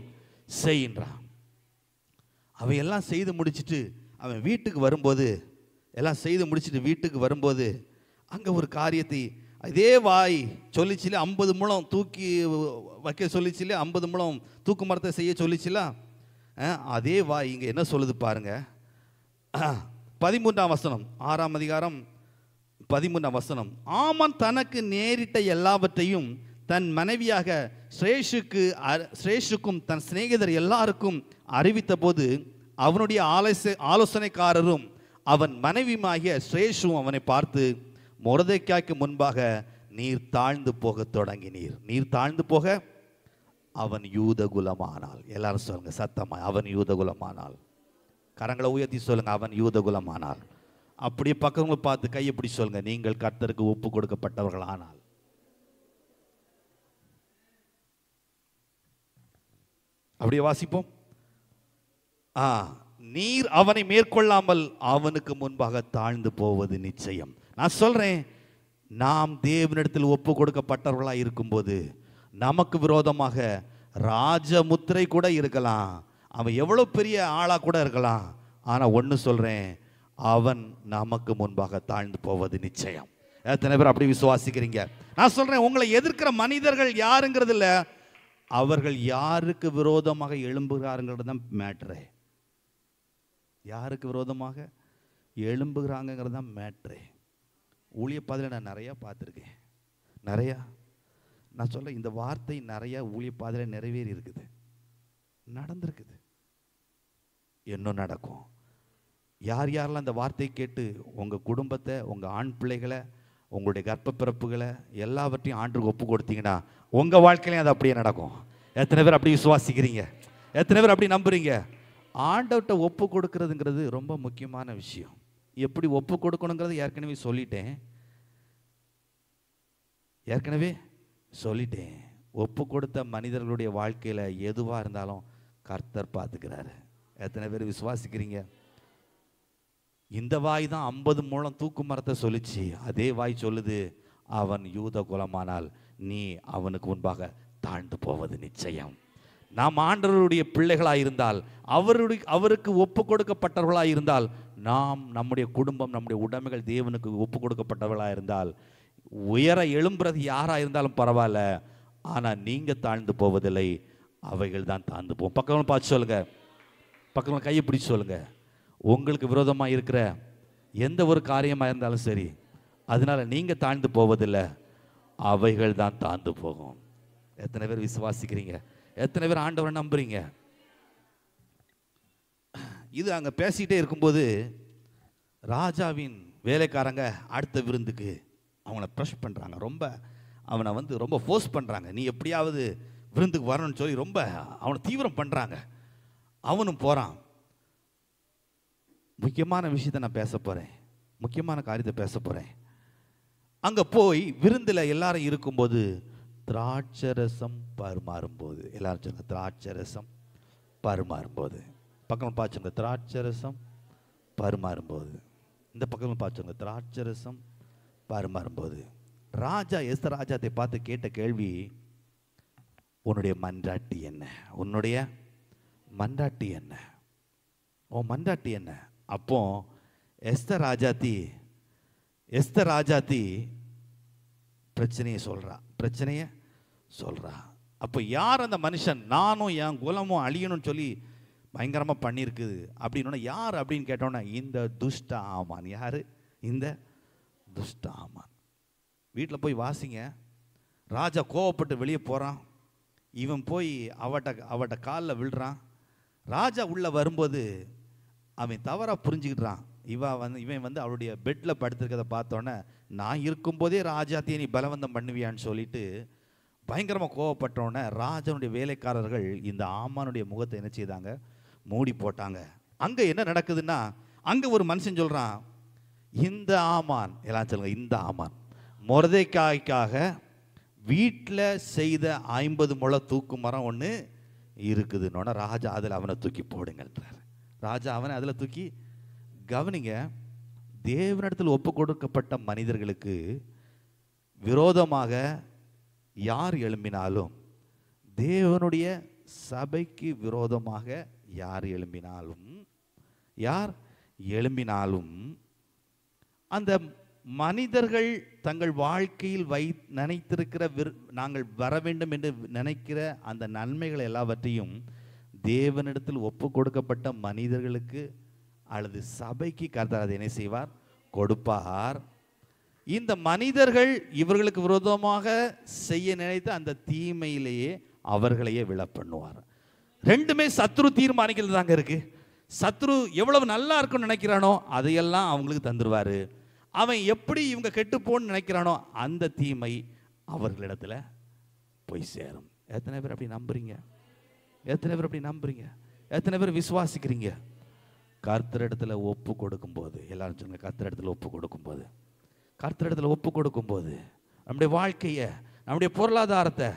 செய்யின்றான். அவையெல்லாம் செய்து முடிச்சுட்டு அவன் வீட்டுக்கு வரும்போது, எல்லாம் செய்து முடிச்சுட்டு வீட்டுக்கு வரும்போது அங்கே ஒரு காரியத்தை இதே வாய் சொல்லிச்சில, 50 முழம் தூக்கி வைக்க சொல்லிச்சில, 50 முழம் தூக்கு மரத்தை செய்ய சொல்லிச்சில, அதே வாய் இங்கே என்ன சொல்லுது பாருங்க. 13ஆம் வசனம், 6ஆம் அதிகாரம் 13ஆம் வசனம். ஆமான் தனக்கு நேரிட்ட எல்லாவற்றையும் தன் மனைவியாக ஸ்ரேஷுக்கும் தன் சிநேகிதர் எல்லாருக்கும் அறிவித்த போது அவனுடைய ஆலோசனைக்காரரும் அவன் மனைவியுமாகிய ஸ்ரேஷும் அவனை பார்த்து, மொர்தெக்காய்க்கு முன்பாக நீர் தாழ்ந்து போக தொடங்கினீர். நீர் தாழ்ந்து போக அவன் யூதகுலமானால். எல்லாரும் சொல்லுங்க சத்தமா, அவன் யூதகுலமானால். கரங்களை உயர்த்தி சொல்லுங்க, அவன் யூதகுலமானால். அப்படியே பக்கவங்க பார்த்து கையை பிடி சொல்லுங்க, நீங்கள் கர்த்தருக்கு ஒப்பு கொடுக்கப்பட்டவர்கள் ஆனால். அப்படியே வாசிப்போம். நீர் அவனை மேற்கொள்ளாமல் அவனுக்கு முன்பாக தாழ்ந்து போவது நிச்சயம். நான் சொல்றேன், நாம் தேவனிடத்தில் ஒப்பு கொடுக்கப்பட்டவர்களாக இருக்கும்போது நமக்கு விரோதமாக ராஜமுத்திரை கூட இருக்கலாம், அவன் எவ்வளோ பெரிய ஆளா கூட இருக்கலாம், ஆனால் ஒன்று சொல்றேன், அவன் நமக்கு முன்பாக தாழ்ந்து போவது நிச்சயம். எத்தனை பேர் அப்படி விசுவாசிக்கிறீங்க? நான் சொல்றேன், உங்களை எதிர்க்கிற மனிதர்கள் யாருங்கிறது இல்லை, அவர்கள் யாருக்கு விரோதமாக எழும்புகிறாருங்கிறது தான் மேட்ரு. யாருக்கு விரோதமாக எழும்புகிறாங்கிறது தான் மேட்ரு. ஊழிய பாதையில் நான் நிறையா பார்த்துருக்கேன், நிறையா. நான் சொல்ல இந்த வார்த்தை நிறையா ஊழிய பாதையில் நிறைவேறி இருக்குது, நடந்திருக்குது, இன்னும் நடக்கும். யார் யாரெல்லாம் அந்த வார்த்தையை கேட்டு உங்கள் குடும்பத்தை, உங்கள் ஆண் பிள்ளைகளை, உங்களுடைய கர்ப்ப பிறப்புகளை எல்லாவற்றையும் ஆண்டுக்கு ஒப்பு கொடுத்தீங்கன்னா உங்கள் வாழ்க்கையிலையும் அது அப்படியே நடக்கும். எத்தனை பேர் அப்படி விசுவாசிக்கிறீங்க? எத்தனை பேர் அப்படி நம்புறீங்க? ஆண்டவர்கிட்ட ஒப்பு கொடுக்கறதுங்கிறது ரொம்ப முக்கியமான விஷயம். எப்படி ஒப்பு கொடுக்கணுங்கிறது ஏற்கனவே சொல்லிட்டேன். ஒப்பு கொடுத்த மனிதர்களுடைய வாழ்க்கையில் எதுவாக இருந்தாலும் கர்த்தர் பார்த்துக்கிறாரு. எத்தனை பேர் விசுவாசிக்கிறீங்க? இந்த வாய் தான் 50 முழம் தூக்கு மரத்தை சொல்லிச்சு, அதே வாய் சொல்லுது, அவன் யூத குலமானால் நீ அவனுக்கு முன்பாக தாழ்ந்து போவது நிச்சயம். நாம் ஆண்டவருடைய பிள்ளைகளாக இருந்தால், அவருக்கு ஒப்பு கொடுக்கப்பட்டவர்களாக இருந்தால், நாம் நம்முடைய குடும்பம், நம்முடைய உடைமைகள் தேவனுக்கு ஒப்பு கொடுக்கப்பட்டவர்களாக இருந்தால், உயர எழும்புறது யாராக இருந்தாலும் பரவாயில்ல, ஆனால் நீங்கள் தாழ்ந்து போவதில்லை, அவைகள் தான் தாழ்ந்து போகும். பக்கத்தில் பார்த்து சொல்லுங்க, பக்கத்தில் கையை பிடிச்சி சொல்லுங்க, உங்களுக்கு விரோதமாக இருக்கிற எந்த ஒரு காரியமாக இருந்தாலும் சரி, அதனால நீங்கள் தாழ்ந்து போவதில்லை, அவைகள் தான் தாழ்ந்து போகும். எத்தனை பேர் விசுவாசிக்கிறீங்க? எத்தனை பேர் ஆண்டவரை நம்புறீங்க? இது அங்கே பேசிக்கிட்டே இருக்கும்போது ராஜாவின் வேலைக்காரங்க அடுத்த விருந்துக்கு அவங்கள ப்ரெஷ் பண்ணுறாங்க, ரொம்ப அவனை ரொம்ப ஃபோர்ஸ் பண்ணுறாங்க, நீ எப்படியாவது விருந்துக்கு வரணும்னு சொல்லி ரொம்ப அவனை தீவிரம் பண்ணுறாங்க. அவனும் போகிறான். முக்கியமான விஷயத்தை நான் பேச போகிறேன், முக்கியமான காரியத்தை பேச போகிறேன். அங்கே போய் விருந்தில் எல்லாரும் இருக்கும்போது திராட்சரசம் பரிமாறும்போது, எல்லாரும் சொல்லுங்க, திராட்சரசம் பரிமாறும்போது. பக்கம் பார்த்துங்க, திராட்சரசம் பரிமாறும்போது, இந்த பக்கமும் பார்த்துங்க, திராட்சரசம் பரிமாறும்போது ராஜா எஸ்தர் ராஜாத்தை பார்த்து கேட்ட கேள்வி, உன்னுடைய மன்றாட்டி என்ன? உன்னுடைய மன்றாட்டி என்ன? உன் மன்றாட்டி என்ன? அப்போ எஸ்தர் ராஜாத்தி பிரச்சனையை சொல்றா. அப்போ யார் அந்த மனுஷன்? நானும் என் குலமும் அழியணும்னு சொல்லி பயங்கரமாக பண்ணியிருக்குது அப்படின்னு யார் அப்படின்னு கேட்டோன்னா, இந்த துஷ்ட ஆமான். யார் இந்த துஷ்ட ஆமான்? வீட்டில் போய் வாசிங்க. ராஜா கோவப்பட்டு வெளியே போகிறான். இவன் போய் அவட்ட காலில் விழுறான். ராஜா உள்ளே வரும்போது அவன் தவறாக புரிஞ்சுக்கிட்டான். இவன் வந்து அவளுடைய பெட்டில் படுத்திருக்கிறத பார்த்தோன்னே, நான் இருக்கும்போதே ராஜாத்தையே நீ பலவந்தம் பண்ணுவியான்னு சொல்லிட்டு பயங்கரமாக கோவப்பட்டோன்னே ராஜனுடைய வேலைக்காரர்கள் இந்த ஆமானுடைய முகத்தை என்ன செய்தாங்க? மூடி போட்டாங்க. அங்கே என்ன நடக்குதுன்னா, அங்கே ஒரு மனுஷன் சொல்கிறான், இந்த ஆமான், எல்லாம் சொல்லுங்க, இந்த ஆமான் மொர்தெக்காய்க்காக வீட்டில் செய்த 50 முழ தூக்கு மரம் ஒன்று இருக்குதுன்னொன்னே ராஜா அதில் அவனை தூக்கி போடுங்கன்றார். ராஜா அவனை அதில் தூக்கி, கவனிங்க, தேவனிடத்தில் ஒப்பு கொடுக்கப்பட்ட மனிதர்களுக்கு விரோதமாக யார் எழும்பினாலும், தேவனுடைய சபைக்கு விரோதமாக யார் எழும்பினாலும் அந்த மனிதர்கள் தங்கள் வாழ்க்கையில் நினைத்திருக்கிற நாங்கள் வர வேண்டும் என்று நினைக்கிற அந்த நன்மைகள் எல்லாவற்றையும் தேவனிடத்தில் ஒப்பு கொடுக்கப்பட்ட மனிதர்களுக்கு அல்லது சபைக்கு கர்த்தர் அதை என்ன செய்வார்? கொடுப்பார். இந்த மனிதர்கள் இவர்களுக்கு விரோதமாக செய்ய நினைத்த அந்த தீமையிலேயே அவர்களையே விழ பண்ணுவார். ரெண்டுமே சத்ரு தீர்மானிக்கிறது தாங்க இருக்கு. சத்ரு எவ்வளவு நல்லா இருக்குன்னு நினைக்கிறானோ அதையெல்லாம் அவங்களுக்கு தந்துடுவார். அவன் எப்படி இவங்க கெட்டு போன்னு நினைக்கிறானோ அந்த தீமை அவர்களிடத்துல போய் சேரும். எத்தனை பேர் அப்படி நம்புறீங்க? எத்தனை பேர் விசுவாசிக்கிறீங்க? கர்த்தரிடத்துல ஒப்பு கொடுக்கும்போது, எல்லாரும் சொல்லுங்க, கர்த்தரிடத்துல ஒப்பு கொடுக்கும்போது நம்முடைய வாழ்க்கையை, நம்முடைய பொருளாதாரத்தை,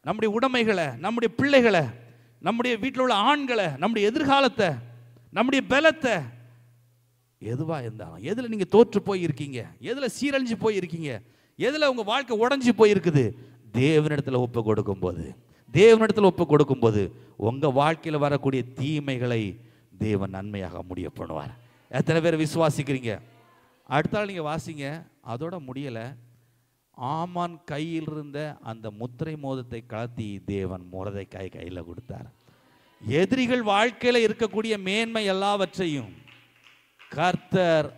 நம்முடைய உடைமைகளை, நம்முடைய பிள்ளைகளை, நம்முடைய வீட்டில் உள்ள ஆண்களை, நம்முடைய எதிர்காலத்தை, நம்முடைய பலத்தை, எதுவா இருந்தாலும், எதுல நீங்க தோற்று போய் இருக்கீங்க, எதுல சீரழிஞ்சு போய் இருக்கீங்க, எதுல உங்க வாழ்க்கை உடைஞ்சு போயிருக்குது, தேவனிடத்துல ஒப்பு கொடுக்கும்போது உங்க வாழ்க்கையில் வரக்கூடிய தீமைகளை தேவன் நன்மையாக முடிய பண்ணுவார். எத்தனை பேர் விசுவாசிக்கிறீங்க? அடுத்தால் நீங்க வாசிங்க. அதோட முடியல. ஆமான் கையில் இருந்த அந்த முத்திரை மோதத்தை கலத்தி தேவன் மொர்தெக்காய் கையில் கொடுத்தார். எதிரிகள் வாழ்க்கையில இருக்கக்கூடிய மேன்மை எல்லாவற்றையும் கர்த்தர்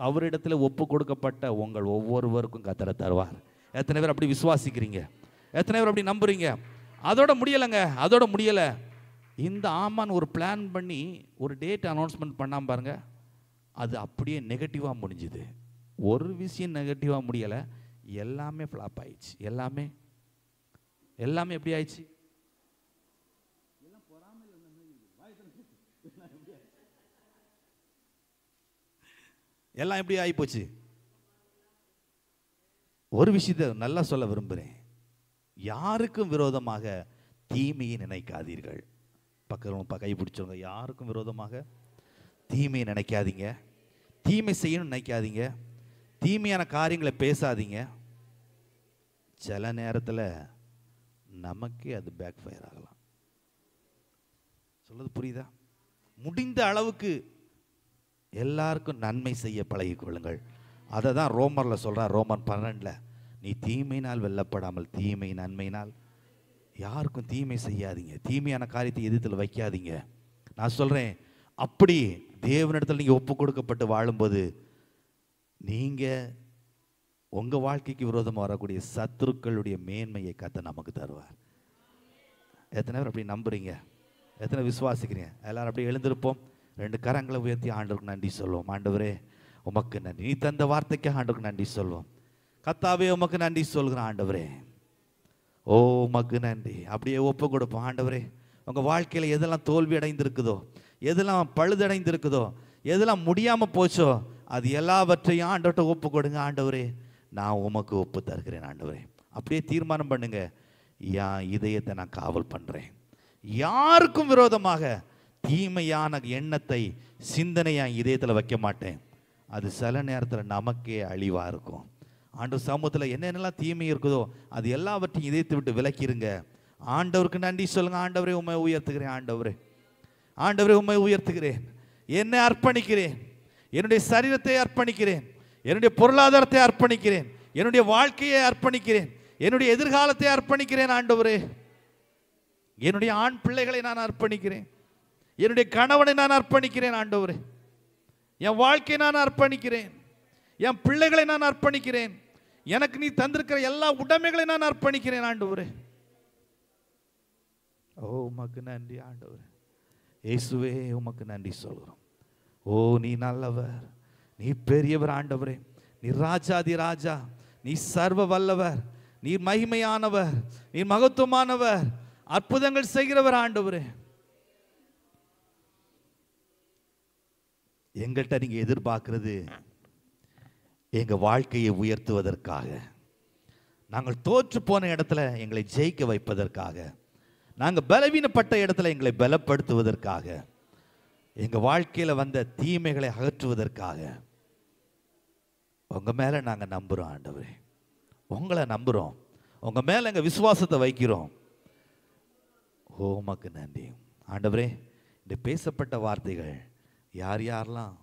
அவரிடத்தில் ஒப்பு கொடுக்கப்பட்ட உங்கள் ஒவ்வொருவருக்கும் கர்த்தர் தருவார். எத்தனை பேர் அப்படி விசுவாசிக்கிறீங்க? எத்தனை பேர் அப்படி நம்புறீங்க? அதோட முடியல. இந்த ஆமான் ஒரு பிளான் பண்ணி ஒரு டேட் அனௌன்ஸ்மெண்ட் பண்ணாம பாருங்க, அது அப்படியே நெகட்டிவா முடிஞ்சுது. ஒரு விஷயம் நெகட்டிவா முடியல, எல்லாமே ஃப்ளாப் ஆயிடுச்சு. எல்லாமே எப்படி ஆயிடுச்சு? எல்லாம் எப்படி ஆகி போச்சு? ஒரு விஷயத்தை நல்லா சொல்ல விரும்புகிறேன். யாருக்கும் விரோதமாக தீமையை நினைக்காதீர்கள். பக்கம் கை பிடிச்சவங்க, யாருக்கும் விரோதமாக தீமையை நினைக்காதீங்க. தீமை செய்யணும்னு நினைக்காதீங்க. தீமையான காரியங்களை பேசாதீங்க. சில நேரத்தில் நமக்கே அது பேக் ஃபயர் ஆகலாம். சொல்றது புரியுதா? முடிந்த அளவுக்கு எல்லாருக்கும் நன்மை செய்ய பழகிக் கொள்ளுங்கள். அதை தான் ரோமரில் சொல்கிறார். ரோமன் 12, நீ தீமையினால் வெல்லப்படாமல் தீமை நன்மையினால். யாருக்கும் தீமை செய்யாதீங்க. தீமையான காரியத்தை எதிர்த்தில் வைக்காதீங்க. நான் சொல்கிறேன், அப்படி தேவனிடத்தில் நீங்கள் ஒப்பு கொடுக்கப்பட்டு வாழும்போது நீங்கள் உங்கள் வாழ்க்கைக்கு விரோதமாக வரக்கூடிய சத்துருக்களுடைய மேன்மையை கர்த்தர் நமக்கு தருவார். எத்தனை பேர் அப்படி நம்புறீங்க? எத்தனை விசுவாசிக்கிறீங்க? எல்லாரும் அப்படி எழுந்திருப்போம். 2 கரங்களை உயர்த்தி ஆண்டவருக்கு நன்றி சொல்வோம். ஆண்டவரே உமக்கு நன்றி. நீ தந்த வார்த்தைக்கு ஆண்டவருக்கு நன்றி சொல்வோம். கர்த்தாவே உமக்கு நன்றி சொல்கிறேன். ஆண்டவரே ஓ உமக்கு நன்றி. அப்படியே ஒப்பு கொடுப்போம். ஆண்டவரே உங்கள் வாழ்க்கையில் எதெல்லாம் தோல்வி அடைந்திருக்குதோ, எதெல்லாம் பழுதடைந்திருக்குதோ, எதெல்லாம் முடியாமல் போச்சோ, அது எல்லாவற்றையும் ஆண்டவர்கிட்ட ஒப்பு கொடுங்க. ஆண்டவரே நான் உமக்கு ஒப்பு தருகிறேன். ஆண்டவரே அப்படியே தீர்மானம் பண்ணுங்க, என் இதயத்தை நான் காவல் பண்ணுறேன். யாருக்கும் விரோதமாக தீமையான எண்ணத்தை சிந்தனையா இதயத்தில் வைக்க மாட்டேன். அது சில நேரத்தில் நமக்கே அழிவா இருக்கும். ஆண்டவர் சமூகத்தில் என்னென்னலாம் தீமை இருக்குதோ அது எல்லாவற்றையும் இதயத்தை விட்டு விலக்கிருங்க. ஆண்டவருக்கு நன்றி சொல்லுங்க. ஆண்டவரே உம்மை உயர்த்துகிறேன். ஆண்டவரே, ஆண்டவரே உம்மை உயர்த்துகிறேன். என்னை அர்ப்பணிக்கிறேன். என்னுடைய சரீரத்தை அர்ப்பணிக்கிறேன். என்னுடைய பொருளாதாரத்தை அர்ப்பணிக்கிறேன். என்னுடைய வாழ்க்கையை அர்ப்பணிக்கிறேன். என்னுடைய எதிர்காலத்தை அர்ப்பணிக்கிறேன். ஆண்டவரே, என்னுடைய ஆண் பிள்ளைகளை நான் அர்ப்பணிக்கிறேன். என்னுடைய கணவனை நான் அர்ப்பணிக்கிறேன். ஆண்டவரே, என் வாழ்க்கையை நான் அர்ப்பணிக்கிறேன். என் பிள்ளைகளை நான் அர்ப்பணிக்கிறேன். எனக்கு நீ தந்திருக்கிற எல்லா உடைமைகளை நான் அர்ப்பணிக்கிறேன். ஆண்டவரே, ஓ உமக்கு நன்றி. ஆண்டவரே இயேசுவே உமக்கு நன்றி சொல்கிறோம். ஓ நீ நல்லவர், நீ பெரியவர். ஆண்டவரே, நீ ராஜாதி ராஜா, நீ சர்வ வல்லவர், நீ மகிமையானவர், நீ மகத்துவமானவர், அற்புதங்கள் செய்கிறவர். ஆண்டவரே, எங்கள்கிட்ட நீங்க எதிர்பார்க்கிறது எங்க வாழ்க்கையை உயர்த்துவதற்காக, நாங்கள் தோற்று போன இடத்துல எங்களை ஜெயிக்க வைப்பதற்காக, நாங்கள் பலவீனப்பட்ட இடத்துல எங்களை பலப்படுத்துவதற்காக, எங்க வாழ்க்கையில வந்த தீமைகளை அகற்றுவதற்காக உங்க மேல நாங்க நம்புறோம். ஆண்டவரே, உங்களை நம்புறோம். உங்க மேல எங்க விசுவாசத்தை வைக்கிறோம். ஓ உமக்கு நன்றி. ஆண்டவரே, இந்த பேசப்பட்ட வார்த்தைகள் யார் யாரெல்லாம்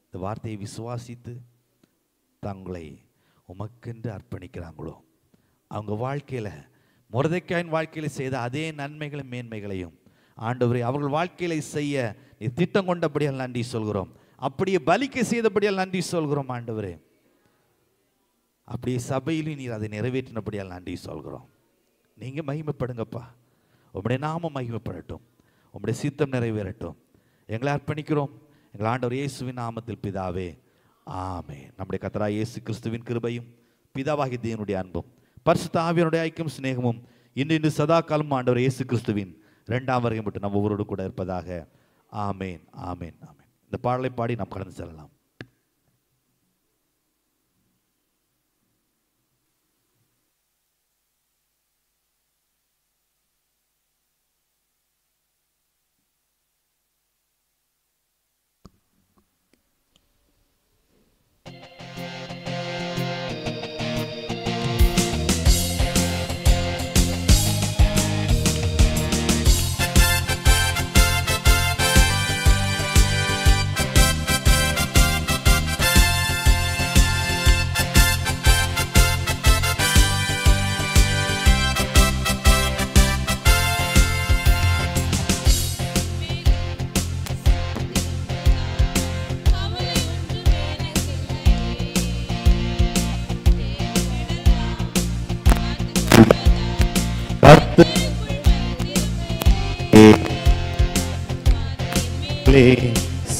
இந்த வார்த்தையை விசுவாசித்து தங்களை உமக்கென்று அர்ப்பணிக்கிறாங்களோ அவங்க வாழ்க்கையில மொர்தெக்காயின் வாழ்க்கையில செய்த அதே நன்மைகளும் மேன்மைகளையும் ஆண்டவரே அவர்கள் வாழ்க்கையில செய்ய நீ திட்டம் கொண்டபடியால் நன்றி சொல்கிறோம். அப்படியே பலிக்க செய்தபடியால் நன்றி சொல்கிறோம். ஆண்டவரே, அப்படியே சபையிலும் நீர் அதை நிறைவேற்றினபடியால் நன்றி சொல்கிறோம். நீங்க மகிமைப்படுங்கப்பா. உம்முடைய நாமம் மகிமைப்படட்டும். உம்முடைய சித்தம் நிறைவேறட்டும். எங்களை அர்ப்பணிக்கிறோம். எங்கள் ஆண்டவர் இயேசுவின் நாமத்தில் பிதாவே, ஆமென். நம்முடைய கர்த்தராகிய இயேசு கிறிஸ்துவின் கிருபையும் பிதாவாகிய தேவனுடைய அன்பும் பரிசுத்த ஆவியானுடைய ஐக்கியம் சிநேகமும் இன்று சதா காலம் ஆண்டவர் இயேசு கிறிஸ்துவின் இரண்டாம் வருகை மட்டும் நம்ம ஒவ்வொருவரோடு கூட இருப்பதாக. ஆமென், ஆமென், ஆமென். இந்த பாடலை பாடி நாம் கடந்து செல்லலாம்.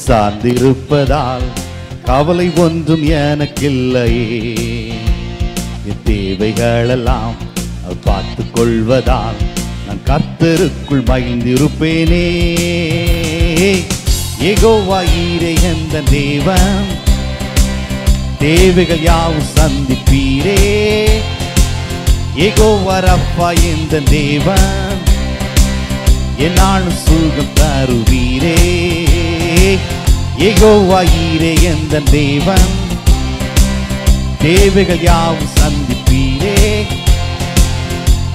சார்ந்திருப்பதால் கவலை ஒன்றும் எனக்கில்லையே. என் தேவைகளெல்லாம் பார்த்து கொள்வதால் நான் கர்த்தருக்குள் மகிழ்ந்திருப்பேனே. யெகோவா ஈரே எந்த தேவன், தேவைகள் யாவும் சந்திப்பீரே. யெகோவா ரப்பா எந்த தேவன், என்னாலும் சுகம் தருவீரே. யெகோவா ஈரே எந்த தேவன், தேவைகள் யாவும் சந்திப்பீரே.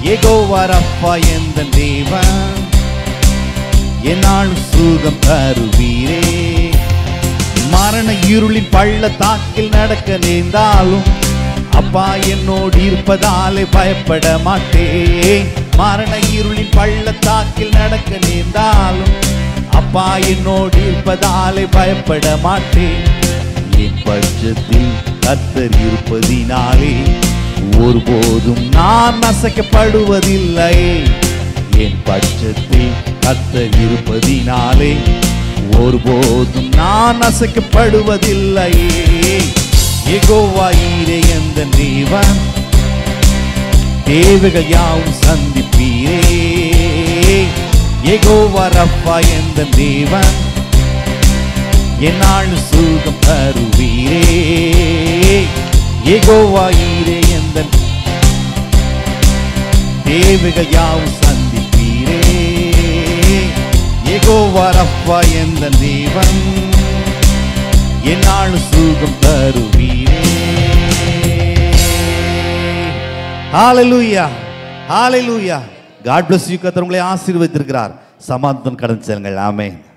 யெகோவா ரப்பா எந்த தேவன், என்னாலும் சுகம் தருவீரே. மரண இருளின் பள்ளத்தாக்கில் நடக்க நேர்ந்தாலும் அப்பா என்னோடு இருப்பதாலே பயப்பட மாட்டேன். மரண இருளின் பள்ளத்தாக்கில் நடக்க நேர்ந்தாலும் அப்பா என்னோடு இருப்பதாலே பயப்பட மாட்டேன். என் பட்சத்தில் கர்த்தர் இருப்பதினாலே ஒருபோதும் நான் அசைக்கப்படுவதில்லை. என் பட்சத்தில் கர்த்தர் இருப்பதினாலே ஒருபோதும் நான் அசைக்கப்படுவதில்லை. யெகோவா ஈரே எந்த தேவன், தேவைகள் யாவும் சந்திப்பீரே. யெகோவா ரப்பா எந்த தேவன், என்னாலும் சுகம் தருவீரே. யெகோவா ஈரே எந்த தேவைகள் யாவும் சந்திப்பீரே. யெகோவா ரப்பா எந்த தேவன், என்னாலும் சுகம் தருவீரே. ஹalleluya, ஹalleluya. God bless you. கர்த்தர் உங்களை ஆசீர்வதித்திருக்கிறார். சமாதானம் கடந்து செல்லுங்கள். ஆமென்.